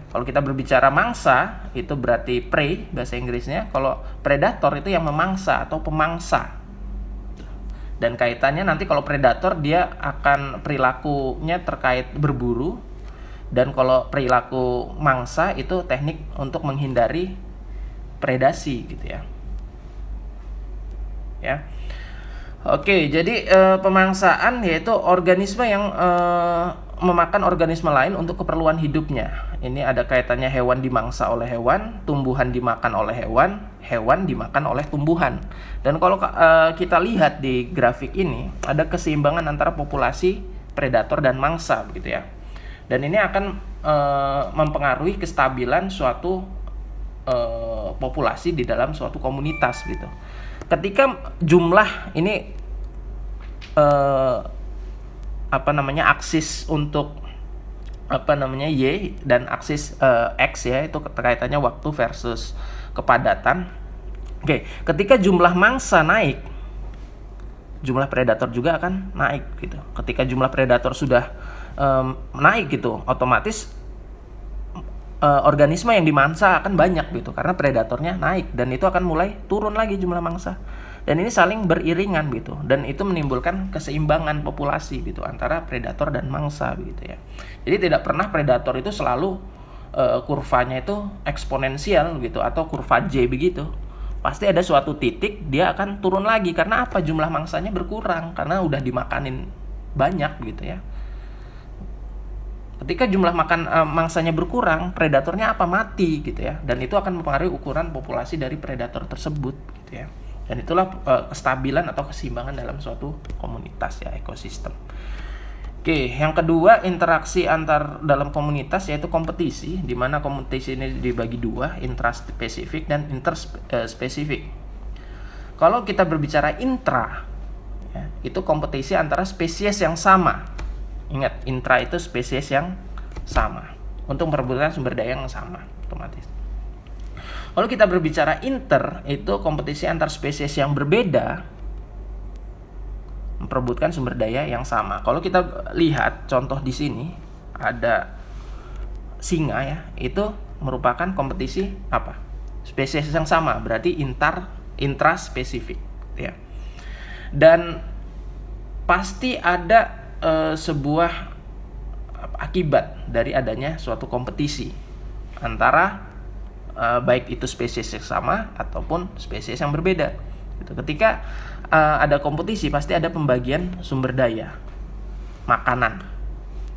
S1: Kalau kita berbicara mangsa, itu berarti prey bahasa Inggrisnya. Kalau predator itu yang memangsa atau pemangsa. Dan kaitannya nanti kalau predator, dia akan perilakunya terkait berburu, dan kalau perilaku mangsa itu teknik untuk menghindari predasi gitu ya. Oke, jadi pemangsaan yaitu organisme yang memakan organisme lain untuk keperluan hidupnya. Ini ada kaitannya hewan dimangsa oleh hewan, tumbuhan dimakan oleh hewan, hewan dimakan oleh tumbuhan. Dan kalau kita lihat di grafik ini, ada keseimbangan antara populasi predator dan mangsa begitu ya. Dan ini akan mempengaruhi kestabilan suatu populasi di dalam suatu komunitas gitu. Ketika jumlah ini aksis untuk Y dan aksis X ya, itu kaitannya waktu versus kepadatan. Oke, ketika jumlah mangsa naik, jumlah predator juga akan naik gitu. Ketika jumlah predator sudah naik gitu, otomatis organisme yang dimangsa akan banyak gitu, karena predatornya naik, dan itu akan mulai turun lagi jumlah mangsa. Dan ini saling beriringan gitu, dan itu menimbulkan keseimbangan populasi gitu antara predator dan mangsa gitu ya. Jadi tidak pernah predator itu selalu kurvanya itu eksponensial gitu, atau kurva J begitu. Pasti ada suatu titik dia akan turun lagi, karena apa? Jumlah mangsanya berkurang karena udah dimakanin banyak gitu ya. Ketika jumlah mangsanya berkurang, predatornya mati gitu ya, dan itu akan mempengaruhi ukuran populasi dari predator tersebut gitu ya. Dan itulah kestabilan atau keseimbangan dalam suatu komunitas ya, ekosistem. Oke, yang kedua, interaksi antar dalam komunitas yaitu kompetisi, di mana kompetisi ini dibagi dua, intraspesifik dan interspesifik. Kalau kita berbicara intra ya, itu kompetisi antara spesies yang sama. Ingat, intra itu spesies yang sama untuk memperebutkan sumber daya yang sama otomatis. Kalau kita berbicara inter, itu kompetisi antar spesies yang berbeda memperebutkan sumber daya yang sama. Kalau kita lihat contoh di sini, ada singa ya, itu merupakan kompetisi spesies yang sama, berarti intraspesifik ya. Dan pasti ada sebuah akibat dari adanya suatu kompetisi antara baik itu spesies yang sama ataupun spesies yang berbeda gitu. Ketika ada kompetisi, pasti ada pembagian sumber daya, makanan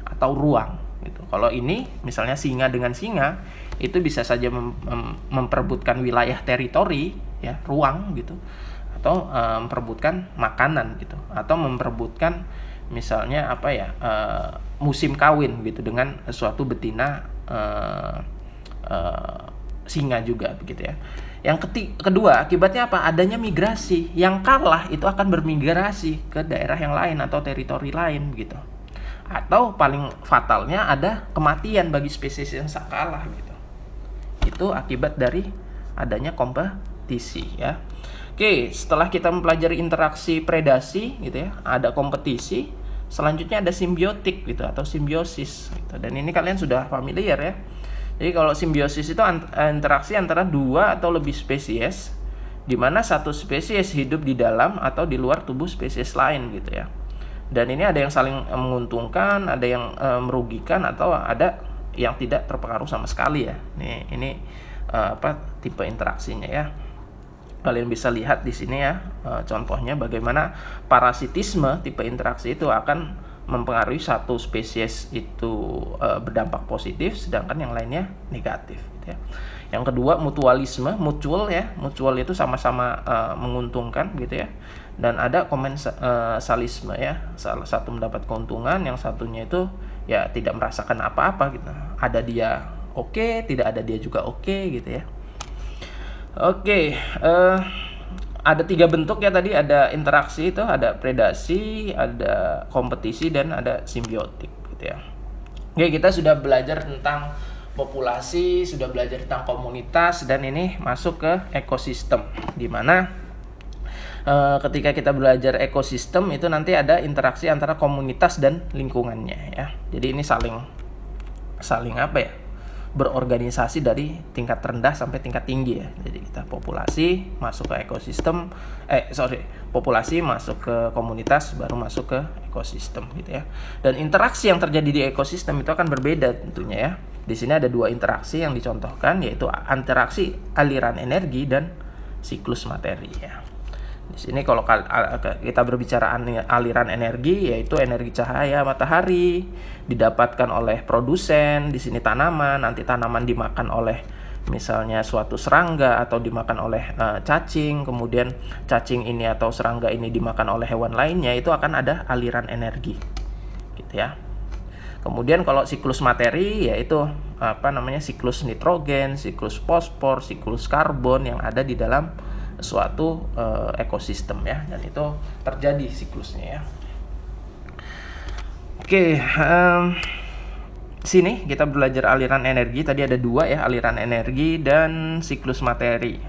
S1: atau ruang gitu. Kalau ini misalnya singa dengan singa, itu bisa saja memperebutkan wilayah teritori ya, ruang gitu, atau memperebutkan makanan gitu, atau memperebutkan misalnya musim kawin gitu dengan suatu betina singa juga begitu ya. Yang kedua, akibatnya apa? Adanya migrasi. Yang kalah itu akan bermigrasi ke daerah yang lain atau teritori lain gitu. Atau paling fatalnya ada kematian bagi spesies yang kalah gitu. Itu akibat dari adanya kompetisi ya. Oke, setelah kita mempelajari interaksi predasi gitu ya, ada kompetisi, selanjutnya ada simbiotik gitu atau simbiosis gitu. Dan ini kalian sudah familiar ya. Jadi kalau simbiosis itu interaksi antara dua atau lebih spesies, di mana satu spesies hidup di dalam atau di luar tubuh spesies lain gitu ya. Dan ini ada yang saling menguntungkan, ada yang merugikan, atau ada yang tidak terpengaruh sama sekali ya. Ini tipe interaksinya ya. Kalian bisa lihat di sini ya, contohnya bagaimana parasitisme tipe interaksi itu akan mempengaruhi satu spesies itu berdampak positif, sedangkan yang lainnya negatif gitu ya. Yang kedua mutualisme, mutual itu sama-sama menguntungkan gitu ya. Dan ada komensalisme ya, salah satu mendapat keuntungan, yang satunya itu ya tidak merasakan apa-apa gitu. Ada dia oke, tidak ada dia juga oke gitu ya. Oke, ada 3 bentuk ya tadi, ada interaksi itu, ada predasi, ada kompetisi, dan ada simbiotik gitu ya. Oke, kita sudah belajar tentang populasi, sudah belajar tentang komunitas, dan ini masuk ke ekosistem, di mana ketika kita belajar ekosistem itu nanti ada interaksi antara komunitas dan lingkungannya ya. Jadi ini saling apa ya? Berorganisasi dari tingkat rendah sampai tingkat tinggi ya. Jadi kita populasi masuk ke ekosistem, populasi masuk ke komunitas, baru masuk ke ekosistem gitu ya. Dan interaksi yang terjadi di ekosistem itu akan berbeda tentunya ya. Di sini ada 2 interaksi yang dicontohkan, yaitu interaksi aliran energi dan siklus materi ya. Di sini kalau kita berbicara aliran energi, yaitu energi cahaya matahari didapatkan oleh produsen, di sini tanaman, nanti tanaman dimakan oleh misalnya suatu serangga atau dimakan oleh cacing, kemudian cacing ini atau serangga ini dimakan oleh hewan lainnya, itu akan ada aliran energi gitu ya. Kemudian kalau siklus materi, yaitu siklus nitrogen, siklus fosfor, siklus karbon yang ada di dalam suatu ekosistem ya, dan itu terjadi siklusnya ya. Oke, sini kita belajar aliran energi. Tadi ada 2 ya, aliran energi dan siklus materi.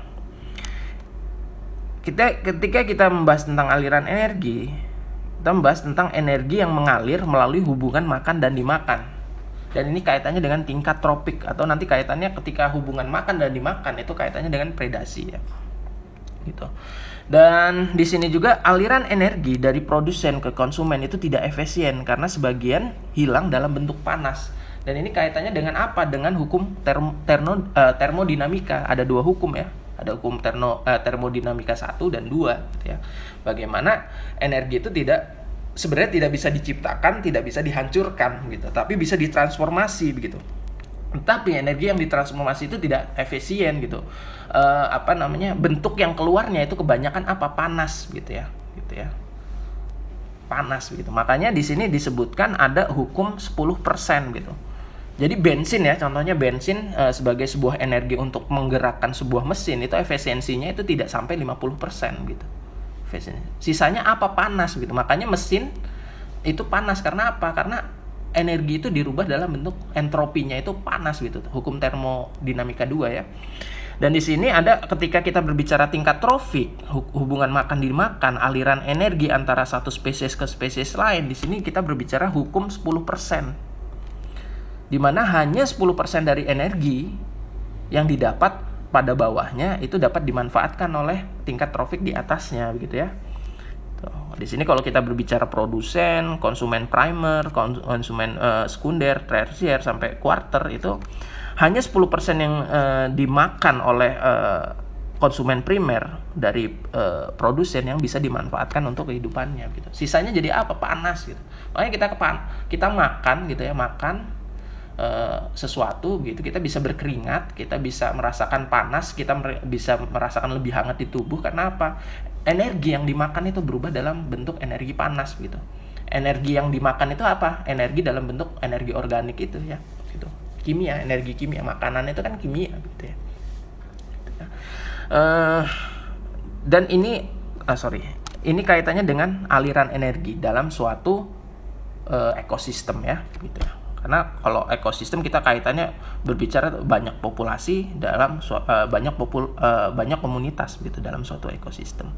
S1: Ketika kita membahas tentang aliran energi, kita membahas tentang energi yang mengalir melalui hubungan makan dan dimakan. Dan ini kaitannya dengan tingkat tropik, atau nanti kaitannya ketika hubungan makan dan dimakan itu kaitannya dengan predasi ya. Gitu. Dan di sini juga aliran energi dari produsen ke konsumen itu tidak efisien karena sebagian hilang dalam bentuk panas. Dan ini kaitannya dengan apa? Dengan hukum termodinamika. Ada 2 hukum ya. Ada hukum termodinamika 1 dan 2 gitu ya. Bagaimana energi itu sebenarnya tidak bisa diciptakan, tidak bisa dihancurkan gitu, tapi bisa ditransformasi begitu. Tapi energi yang ditransformasi itu tidak efisien gitu. Bentuk yang keluarnya itu kebanyakan panas gitu ya. Panas gitu. Makanya di sini disebutkan ada hukum 10% gitu. Jadi bensin ya, contohnya bensin sebagai sebuah energi untuk menggerakkan sebuah mesin, itu efisiensinya itu tidak sampai 50% gitu. Sisanya panas gitu. Makanya mesin itu panas karena apa? Karena energi itu dirubah dalam bentuk entropinya itu panas gitu. Hukum termodinamika 2 ya. Dan di sini ada ketika kita berbicara tingkat trofik, hubungan makan dimakan, aliran energi antara satu spesies ke spesies lain, di sini kita berbicara hukum 10%. Di mana hanya 10% dari energi yang didapat pada bawahnya itu dapat dimanfaatkan oleh tingkat trofik di atasnya begitu ya. Di sini kalau kita berbicara produsen, konsumen primer, konsumen sekunder, tersier sampai quarter, itu hanya 10% yang dimakan oleh konsumen primer dari produsen yang bisa dimanfaatkan untuk kehidupannya gitu. Sisanya jadi panas gitu. Makanya kita makan gitu ya, sesuatu gitu, kita bisa berkeringat, kita bisa merasakan panas, kita bisa merasakan lebih hangat di tubuh. Karena apa? Energi yang dimakan itu berubah dalam bentuk energi panas gitu. Energi yang dimakan itu apa? Energi dalam bentuk energi organik itu ya gitu. Kimia, energi kimia. Makanan itu kan kimia gitu ya. Dan ini kaitannya dengan aliran energi dalam suatu ekosistem ya gitu ya. Karena kalau ekosistem kita kaitannya berbicara banyak populasi dalam banyak komunitas gitu dalam suatu ekosistem.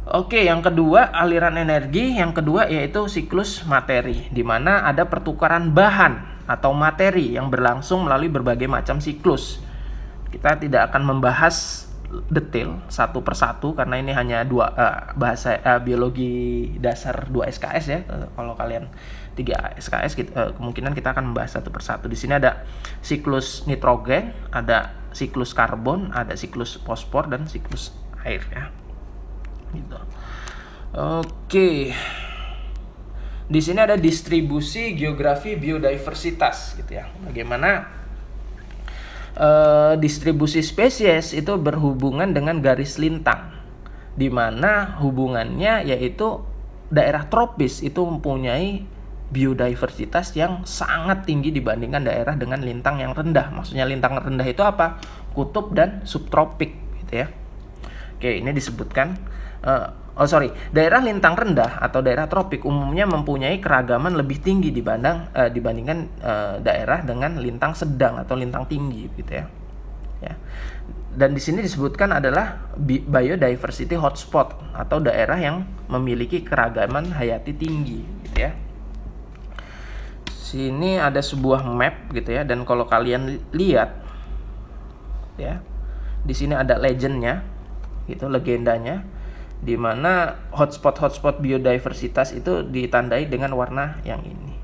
S1: Oke, yang kedua aliran energi, yang kedua yaitu siklus materi, di mana ada pertukaran bahan atau materi yang berlangsung melalui berbagai macam siklus. Kita tidak akan membahas detail satu persatu karena ini hanya bahasa biologi dasar 2 SKS ya. Kalau kalian 3 SKS kemungkinan kita akan membahas satu persatu. Di sini ada siklus nitrogen, ada siklus karbon, ada siklus fosfor dan siklus air ya. Gitu. Oke. Di sini ada distribusi geografi biodiversitas gitu ya. Bagaimana distribusi spesies itu berhubungan dengan garis lintang, di mana hubungannya yaitu daerah tropis itu mempunyai biodiversitas yang sangat tinggi dibandingkan daerah dengan lintang yang rendah. Maksudnya lintang rendah itu apa? Kutub dan subtropik gitu ya. Oke, ini disebutkan daerah lintang rendah atau daerah tropik umumnya mempunyai keragaman lebih tinggi dibandingkan daerah dengan lintang sedang atau lintang tinggi gitu ya. Ya. Dan di sini disebutkan adalah biodiversity hotspot atau daerah yang memiliki keragaman hayati tinggi gitu ya. Sini ada sebuah map gitu ya, dan kalau kalian lihat ya, di sini ada legendnya gitu, legendanya, di mana hotspot biodiversitas itu ditandai dengan warna yang ini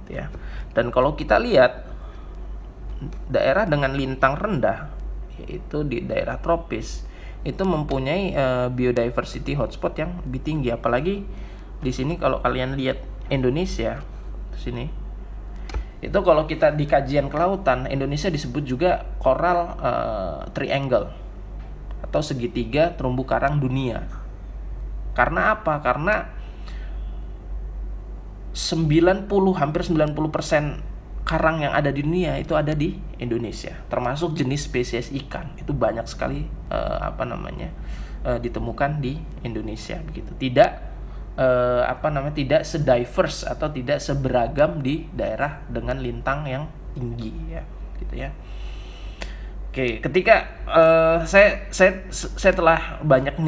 S1: gitu ya. Dan kalau kita lihat daerah dengan lintang rendah yaitu di daerah tropis itu mempunyai biodiversity hotspot yang lebih tinggi. Apalagi di sini kalau kalian lihat Indonesia sini, itu kalau kita di kajian kelautan Indonesia disebut juga coral triangle atau segitiga terumbu karang dunia. Karena apa? Karena hampir 90% karang yang ada di dunia itu ada di Indonesia, termasuk jenis spesies ikan. Itu banyak sekali ditemukan di Indonesia begitu. Tidak sediverse atau tidak seberagam di daerah dengan lintang yang tinggi ya, gitu ya. Oke, ketika saya telah banyak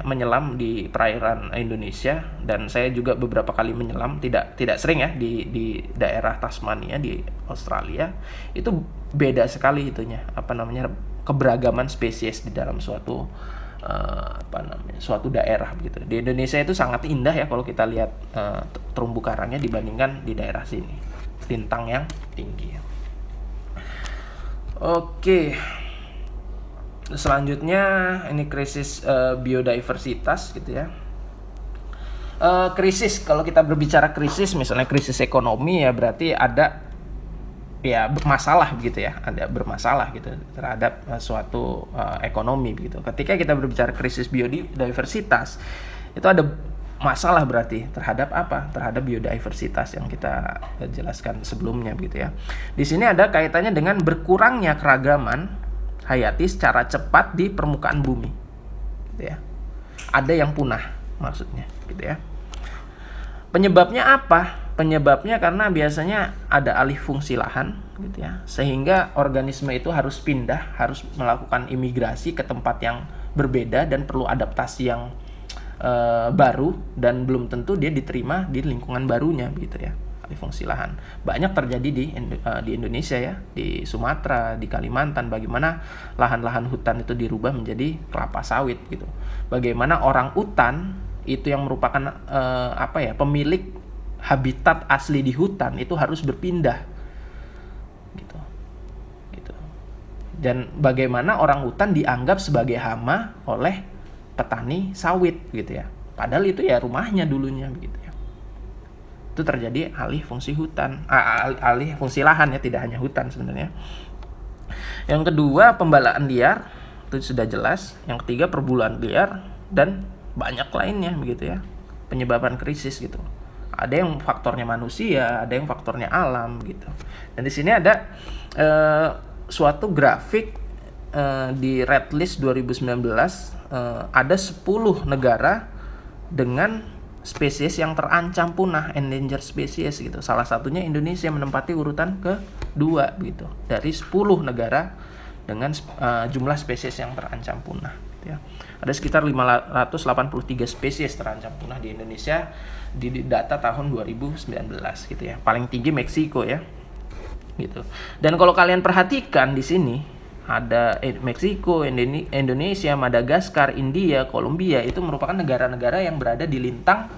S1: menyelam di perairan Indonesia, dan saya juga beberapa kali menyelam, tidak sering ya, di daerah Tasmania di Australia. Itu beda sekali itunya, keberagaman spesies di dalam suatu daerah gitu. Di Indonesia itu sangat indah ya kalau kita lihat terumbu karangnya dibandingkan di daerah sini, lintang yang tinggi. Oke, selanjutnya ini krisis biodiversitas gitu ya. Krisis, kalau kita berbicara krisis, misalnya krisis ekonomi ya berarti ada ya masalah begitu ya, ada bermasalah gitu terhadap suatu ekonomi begitu. Ketika kita berbicara krisis biodiversitas itu ada masalah berarti terhadap apa? Terhadap biodiversitas yang kita jelaskan sebelumnya begitu ya. Di sini ada kaitannya dengan berkurangnya keragaman hayati secara cepat di permukaan bumi. Gitu ya. Ada yang punah maksudnya gitu ya. Penyebabnya apa? Penyebabnya karena biasanya ada alih fungsi lahan gitu ya. Sehingga organisme itu harus pindah, harus melakukan imigrasi ke tempat yang berbeda dan perlu adaptasi yang baru, dan belum tentu dia diterima di lingkungan barunya begitu ya. Alih fungsi lahan banyak terjadi di Indonesia ya, di Sumatera, di Kalimantan. Bagaimana lahan-lahan hutan itu dirubah menjadi kelapa sawit gitu. Bagaimana orang utan itu yang merupakan pemilik habitat asli di hutan itu harus berpindah gitu. Dan bagaimana orang hutan dianggap sebagai hama oleh petani sawit gitu ya, padahal itu ya rumahnya dulunya begitu ya. Itu terjadi alih fungsi hutan, alih fungsi lahan ya, tidak hanya hutan sebenarnya. Yang kedua, pembalaan liar, itu sudah jelas. Yang ketiga, perburuan liar, dan banyak lainnya begitu ya, penyebaban krisis gitu. Ada yang faktornya manusia, ada yang faktornya alam gitu. Dan di sini ada suatu grafik di Red List 2019, ada 10 negara dengan spesies yang terancam punah, endangered species gitu. Salah satunya Indonesia menempati urutan kedua gitu dari 10 negara dengan jumlah spesies yang terancam punah gitu ya. Ada sekitar 583 spesies terancam punah di Indonesia di data tahun 2019 gitu ya. Paling tinggi Meksiko ya. Gitu. Dan kalau kalian perhatikan di sini ada Meksiko, Indonesia, Madagaskar, India, Kolombia, itu merupakan negara-negara yang berada di lintang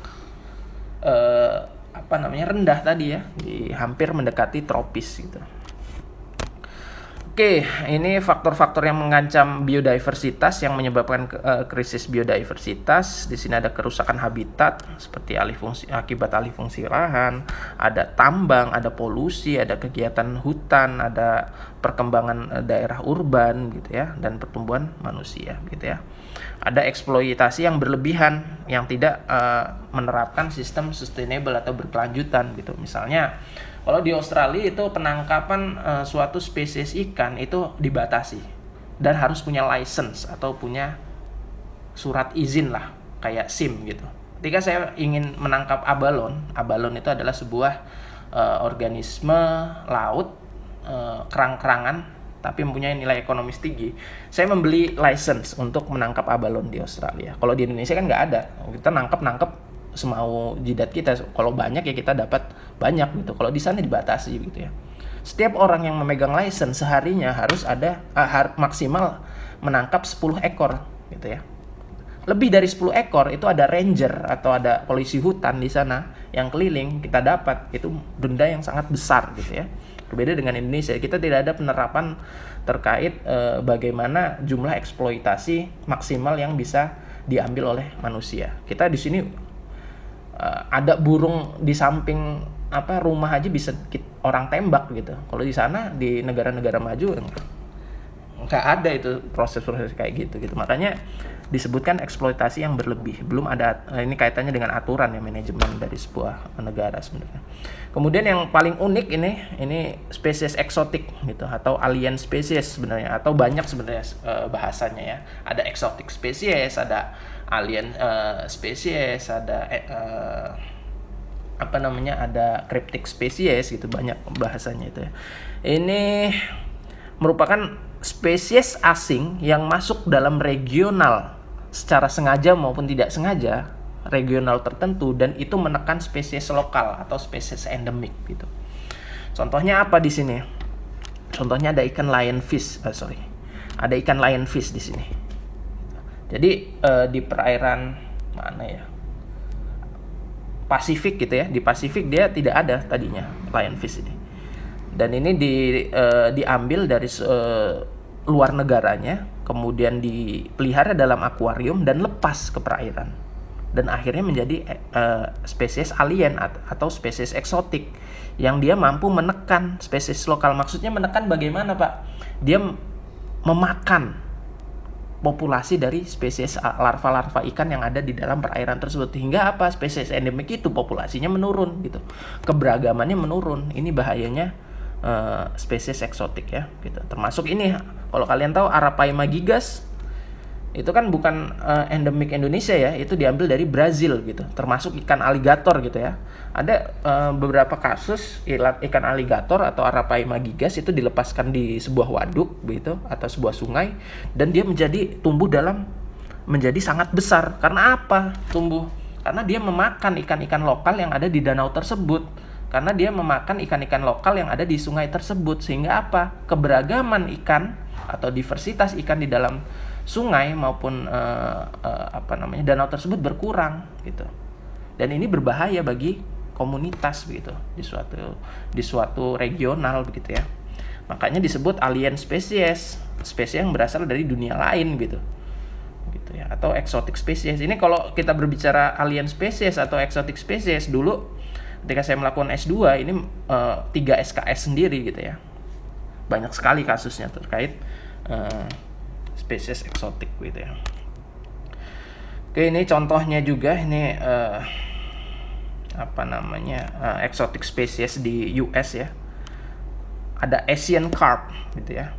S1: rendah tadi ya, di hampir mendekati tropis gitu. Oke, ini faktor-faktor yang mengancam biodiversitas yang menyebabkan krisis biodiversitas. Di sini ada kerusakan habitat seperti akibat alih fungsi lahan, ada tambang, ada polusi, ada kegiatan hutan, ada perkembangan daerah urban gitu ya, dan pertumbuhan manusia gitu ya. Ada eksploitasi yang berlebihan yang tidak menerapkan sistem sustainable atau berkelanjutan gitu. Misalnya kalau di Australia itu penangkapan suatu spesies ikan itu dibatasi dan harus punya license atau punya surat izin lah, kayak SIM gitu. Ketika saya ingin menangkap abalon itu adalah sebuah organisme laut kerang-kerangan tapi mempunyai nilai ekonomis tinggi. Saya membeli license untuk menangkap abalon di Australia. Kalau di Indonesia kan nggak ada, kita nangkep semau jidat kita. Kalau banyak ya kita dapat banyak gitu. Kalau di sana dibatasi gitu ya. Setiap orang yang memegang license seharinya harus ada maksimal menangkap 10 ekor gitu ya. Lebih dari 10 ekor itu ada ranger atau ada polisi hutan di sana yang keliling, kita dapat itu denda yang sangat besar gitu ya. Berbeda dengan Indonesia, kita tidak ada penerapan terkait bagaimana jumlah eksploitasi maksimal yang bisa diambil oleh manusia. Kita di sini ada burung di samping rumah aja bisa orang tembak gitu. Kalau di sana di negara-negara maju nggak ada itu proses-proses kayak gitu. Makanya disebutkan eksploitasi yang berlebih. Belum ada, ini kaitannya dengan aturan ya, manajemen dari sebuah negara sebenarnya. Kemudian yang paling unik ini spesies eksotik gitu atau alien species sebenarnya, atau banyak sebenarnya bahasanya ya. Ada exotic species, ada alien species, ada ada cryptic species gitu, banyak bahasanya itu ya. Ini merupakan spesies asing yang masuk dalam regional secara sengaja maupun tidak sengaja, regional tertentu, dan itu menekan spesies lokal atau spesies endemik gitu. Contohnya apa di sini? Contohnya ada ikan lionfish, ada ikan lionfish di sini. Jadi di perairan mana ya? Pasifik gitu ya. Di Pasifik dia tidak ada tadinya lionfish ini. Dan ini diambil dari luar negaranya, kemudian dipelihara dalam akuarium dan lepas ke perairan. Dan akhirnya menjadi spesies alien atau spesies eksotik yang dia mampu menekan spesies lokal. Maksudnya menekan bagaimana, Pak? Dia memakan populasi dari spesies larva-larva ikan yang ada di dalam perairan tersebut, hingga spesies endemik itu populasinya menurun gitu, keberagamannya menurun. Ini bahayanya spesies eksotik ya gitu. Termasuk ini, kalau kalian tahu Arapaima gigas itu kan bukan endemik Indonesia ya, itu diambil dari Brazil gitu. Termasuk ikan aligator gitu ya. Ada beberapa kasus ikan aligator atau Arapaima gigas itu dilepaskan di sebuah waduk gitu atau sebuah sungai, dan dia tumbuh menjadi sangat besar. Karena apa? Karena dia memakan ikan-ikan lokal yang ada di danau tersebut. Karena dia memakan ikan-ikan lokal yang ada di sungai tersebut, sehingga keberagaman ikan atau diversitas ikan di dalam sungai maupun danau tersebut berkurang gitu. Dan ini berbahaya bagi komunitas begitu di suatu regional begitu ya. Makanya disebut alien spesies yang berasal dari dunia lain gitu ya, atau exotic species. Ini kalau kita berbicara alien species atau exotic species, dulu ketika saya melakukan S2 ini 3 SKS sendiri gitu ya. Banyak sekali kasusnya terkait spesies eksotik gitu ya. Oke, ini contohnya juga ini exotic species di US ya. Ada Asian carp gitu ya.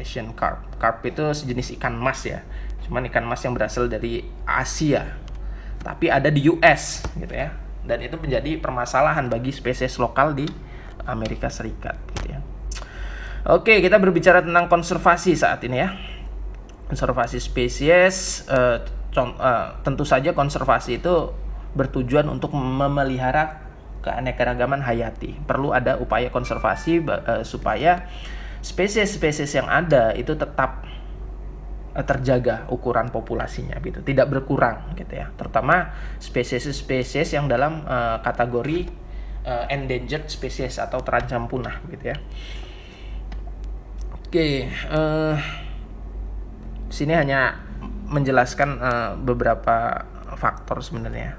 S1: Asian carp. Carp itu sejenis ikan mas ya. Cuman ikan mas yang berasal dari Asia. tapi ada di US gitu ya. Dan itu menjadi permasalahan bagi spesies lokal di Amerika Serikat gitu ya. Oke, kita berbicara tentang konservasi saat ini ya. Konservasi spesies, tentu saja konservasi itu bertujuan untuk memelihara keanekaragaman hayati. Perlu ada upaya konservasi supaya spesies-spesies yang ada itu tetap terjaga ukuran populasinya gitu, tidak berkurang gitu ya. Terutama spesies-spesies yang dalam kategori endangered species atau terancam punah gitu ya. Oke, sini hanya menjelaskan beberapa faktor sebenarnya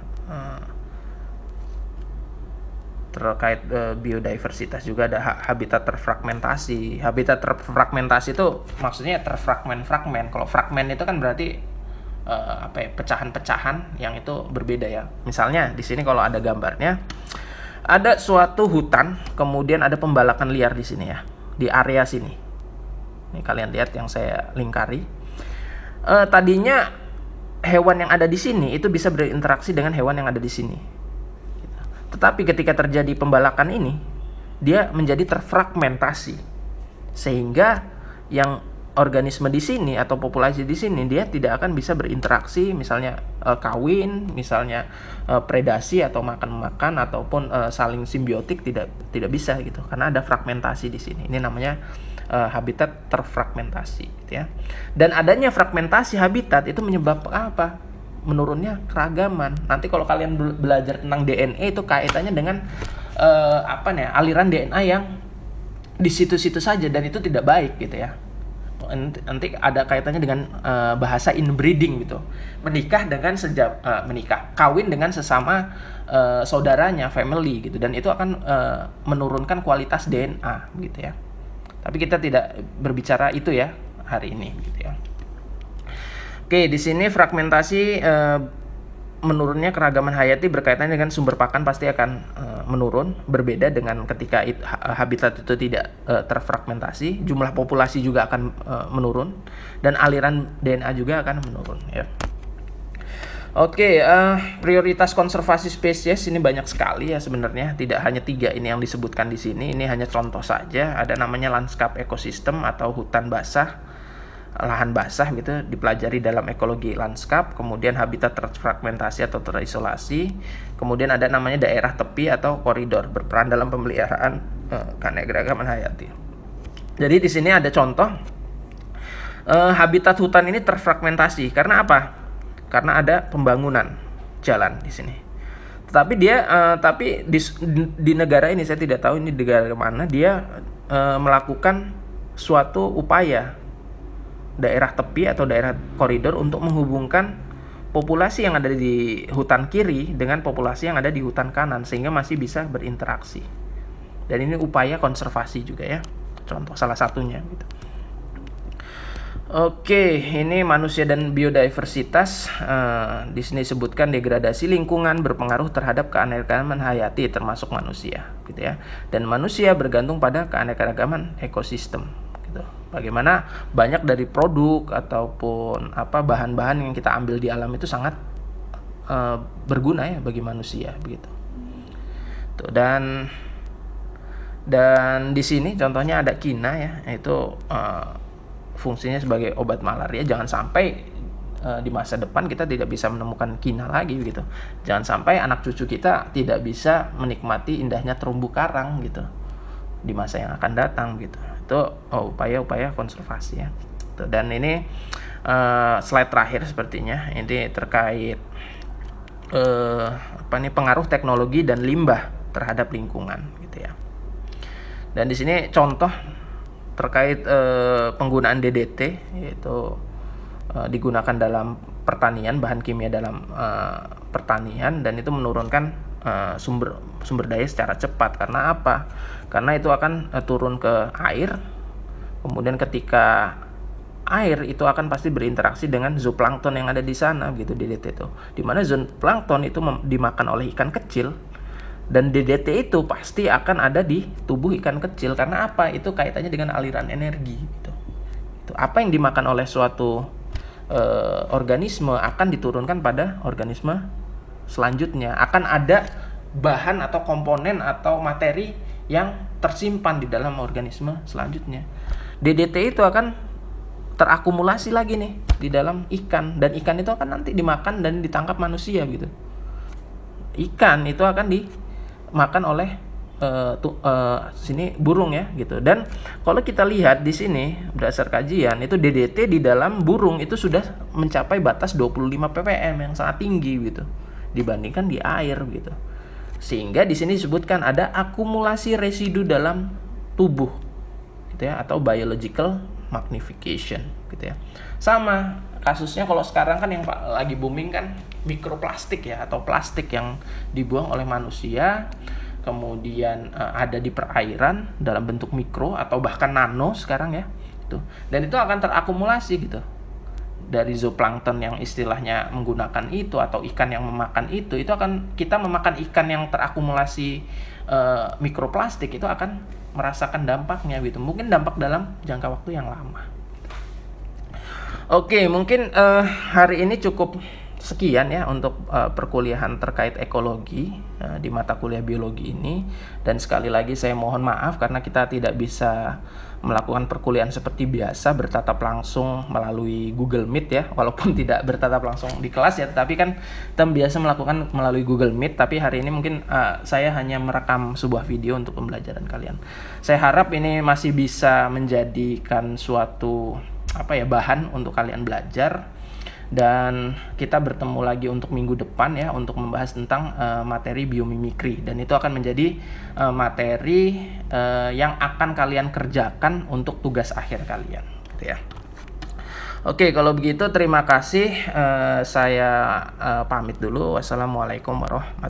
S1: terkait biodiversitas. Juga ada habitat terfragmentasi. Habitat terfragmentasi itu maksudnya terfragmen-fragmen. Kalau fragmen itu kan berarti pecahan-pecahan yang itu berbeda ya. Misalnya di sini kalau ada gambarnya, ada suatu hutan, kemudian ada pembalakan liar di sini ya, di area sini. Ini kalian lihat yang saya lingkari. Tadinya hewan yang ada di sini itu bisa berinteraksi dengan hewan yang ada di sini. Tetapi ketika terjadi pembalakan ini, dia menjadi terfragmentasi. Sehingga yang organisme di sini atau populasi di sini dia tidak akan bisa berinteraksi, misalnya kawin, misalnya predasi atau makan-makan ataupun saling simbiotik tidak bisa gitu, karena ada fragmentasi di sini. Ini namanya habitat terfragmentasi gitu ya. Dan adanya fragmentasi habitat itu menyebabkan apa? Menurunnya keragaman. Nanti kalau kalian belajar tentang DNA itu kaitannya dengan aliran DNA yang di situ-situ saja, dan itu tidak baik gitu ya. Nanti ada kaitannya dengan bahasa inbreeding gitu. Kawin dengan sesama saudaranya, family gitu, dan itu akan menurunkan kualitas DNA gitu ya. Tapi kita tidak berbicara itu ya hari ini gitu ya. Oke, di sini fragmentasi menurunnya keragaman hayati berkaitan dengan sumber pakan pasti akan menurun, berbeda dengan ketika habitat itu tidak terfragmentasi, jumlah populasi juga akan menurun, dan aliran DNA juga akan menurun ya. Oke, prioritas konservasi spesies ini banyak sekali ya sebenarnya, tidak hanya 3 ini yang disebutkan di sini. Ini hanya contoh saja. Ada namanya lanskap ekosistem atau hutan basah, lahan basah gitu, dipelajari dalam ekologi lanskap. Kemudian habitat terfragmentasi atau terisolasi. Kemudian ada namanya daerah tepi atau koridor, berperan dalam pemeliharaan keanekaragaman hayati. Jadi di sini ada contoh habitat hutan ini terfragmentasi. Karena apa? Karena ada pembangunan jalan di sini. Tetapi di negara ini, saya tidak tahu ini negara mana, dia melakukan suatu upaya daerah tepi atau daerah koridor untuk menghubungkan populasi yang ada di hutan kiri dengan populasi yang ada di hutan kanan, sehingga masih bisa berinteraksi. Dan ini upaya konservasi juga ya, contoh salah satunya gitu. Oke, ini manusia dan biodiversitas. Di sini disebutkan degradasi lingkungan berpengaruh terhadap keanekaragaman hayati termasuk manusia, gitu ya. Dan manusia bergantung pada keanekaragaman ekosistem, gitu. Bagaimana banyak dari produk ataupun bahan-bahan yang kita ambil di alam itu sangat berguna ya bagi manusia, begitu. Tuh, dan di sini contohnya ada kina ya, yaitu fungsinya sebagai obat malaria. Jangan sampai di masa depan kita tidak bisa menemukan kina lagi gitu. Jangan sampai anak cucu kita tidak bisa menikmati indahnya terumbu karang gitu di masa yang akan datang gitu. Itu upaya-upaya konservasi ya. Dan ini slide terakhir sepertinya, ini terkait pengaruh teknologi dan limbah terhadap lingkungan gitu ya. Dan di sini contoh terkait penggunaan DDT, yaitu digunakan dalam pertanian, bahan kimia dalam pertanian, dan itu menurunkan sumber daya secara cepat. Karena apa? Karena itu akan turun ke air, kemudian ketika air itu akan pasti berinteraksi dengan zooplankton yang ada di sana gitu, DDT itu. Dimana zooplankton itu dimakan oleh ikan kecil, dan DDT itu pasti akan ada di tubuh ikan kecil. Karena apa? Itu kaitannya dengan aliran energi gitu. Itu apa yang dimakan oleh suatu organisme akan diturunkan pada organisme selanjutnya akan ada bahan atau komponen atau materi yang tersimpan di dalam organisme selanjutnya. DDT itu akan terakumulasi lagi nih di dalam ikan, dan ikan itu akan nanti dimakan dan ditangkap manusia gitu. Ikan itu akan dimakan oleh sini burung ya gitu. Dan kalau kita lihat di sini berdasar kajian itu DDT di dalam burung itu sudah mencapai batas 25 ppm yang sangat tinggi gitu dibandingkan di air gitu. Sehingga di sini disebutkan ada akumulasi residu dalam tubuh gitu ya, atau biological magnification gitu ya. Sama kasusnya kalau sekarang kan yang lagi booming kan mikroplastik ya, atau plastik yang dibuang oleh manusia kemudian ada di perairan dalam bentuk mikro atau bahkan nano sekarang ya gitu. Dan itu akan terakumulasi gitu dari zooplankton yang istilahnya menggunakan itu, atau ikan yang memakan itu akan, kita memakan ikan yang terakumulasi mikroplastik itu akan merasakan dampaknya gitu, mungkin dampak dalam jangka waktu yang lama. Oke, mungkin hari ini cukup sekian ya untuk perkuliahan terkait ekologi di mata kuliah biologi ini. Dan sekali lagi saya mohon maaf karena kita tidak bisa melakukan perkuliahan seperti biasa bertatap langsung melalui Google Meet ya, walaupun tidak bertatap langsung di kelas ya, tetapi kan kita biasa melakukan melalui Google Meet. Tapi hari ini mungkin saya hanya merekam sebuah video untuk pembelajaran kalian. Saya harap ini masih bisa menjadikan suatu bahan untuk kalian belajar. Dan kita bertemu lagi untuk minggu depan ya, untuk membahas tentang materi biomimikri, dan itu akan menjadi materi yang akan kalian kerjakan untuk tugas akhir kalian gitu ya. Oke, kalau begitu terima kasih, saya pamit dulu. Wassalamualaikum warahmatullahi wabarakatuh.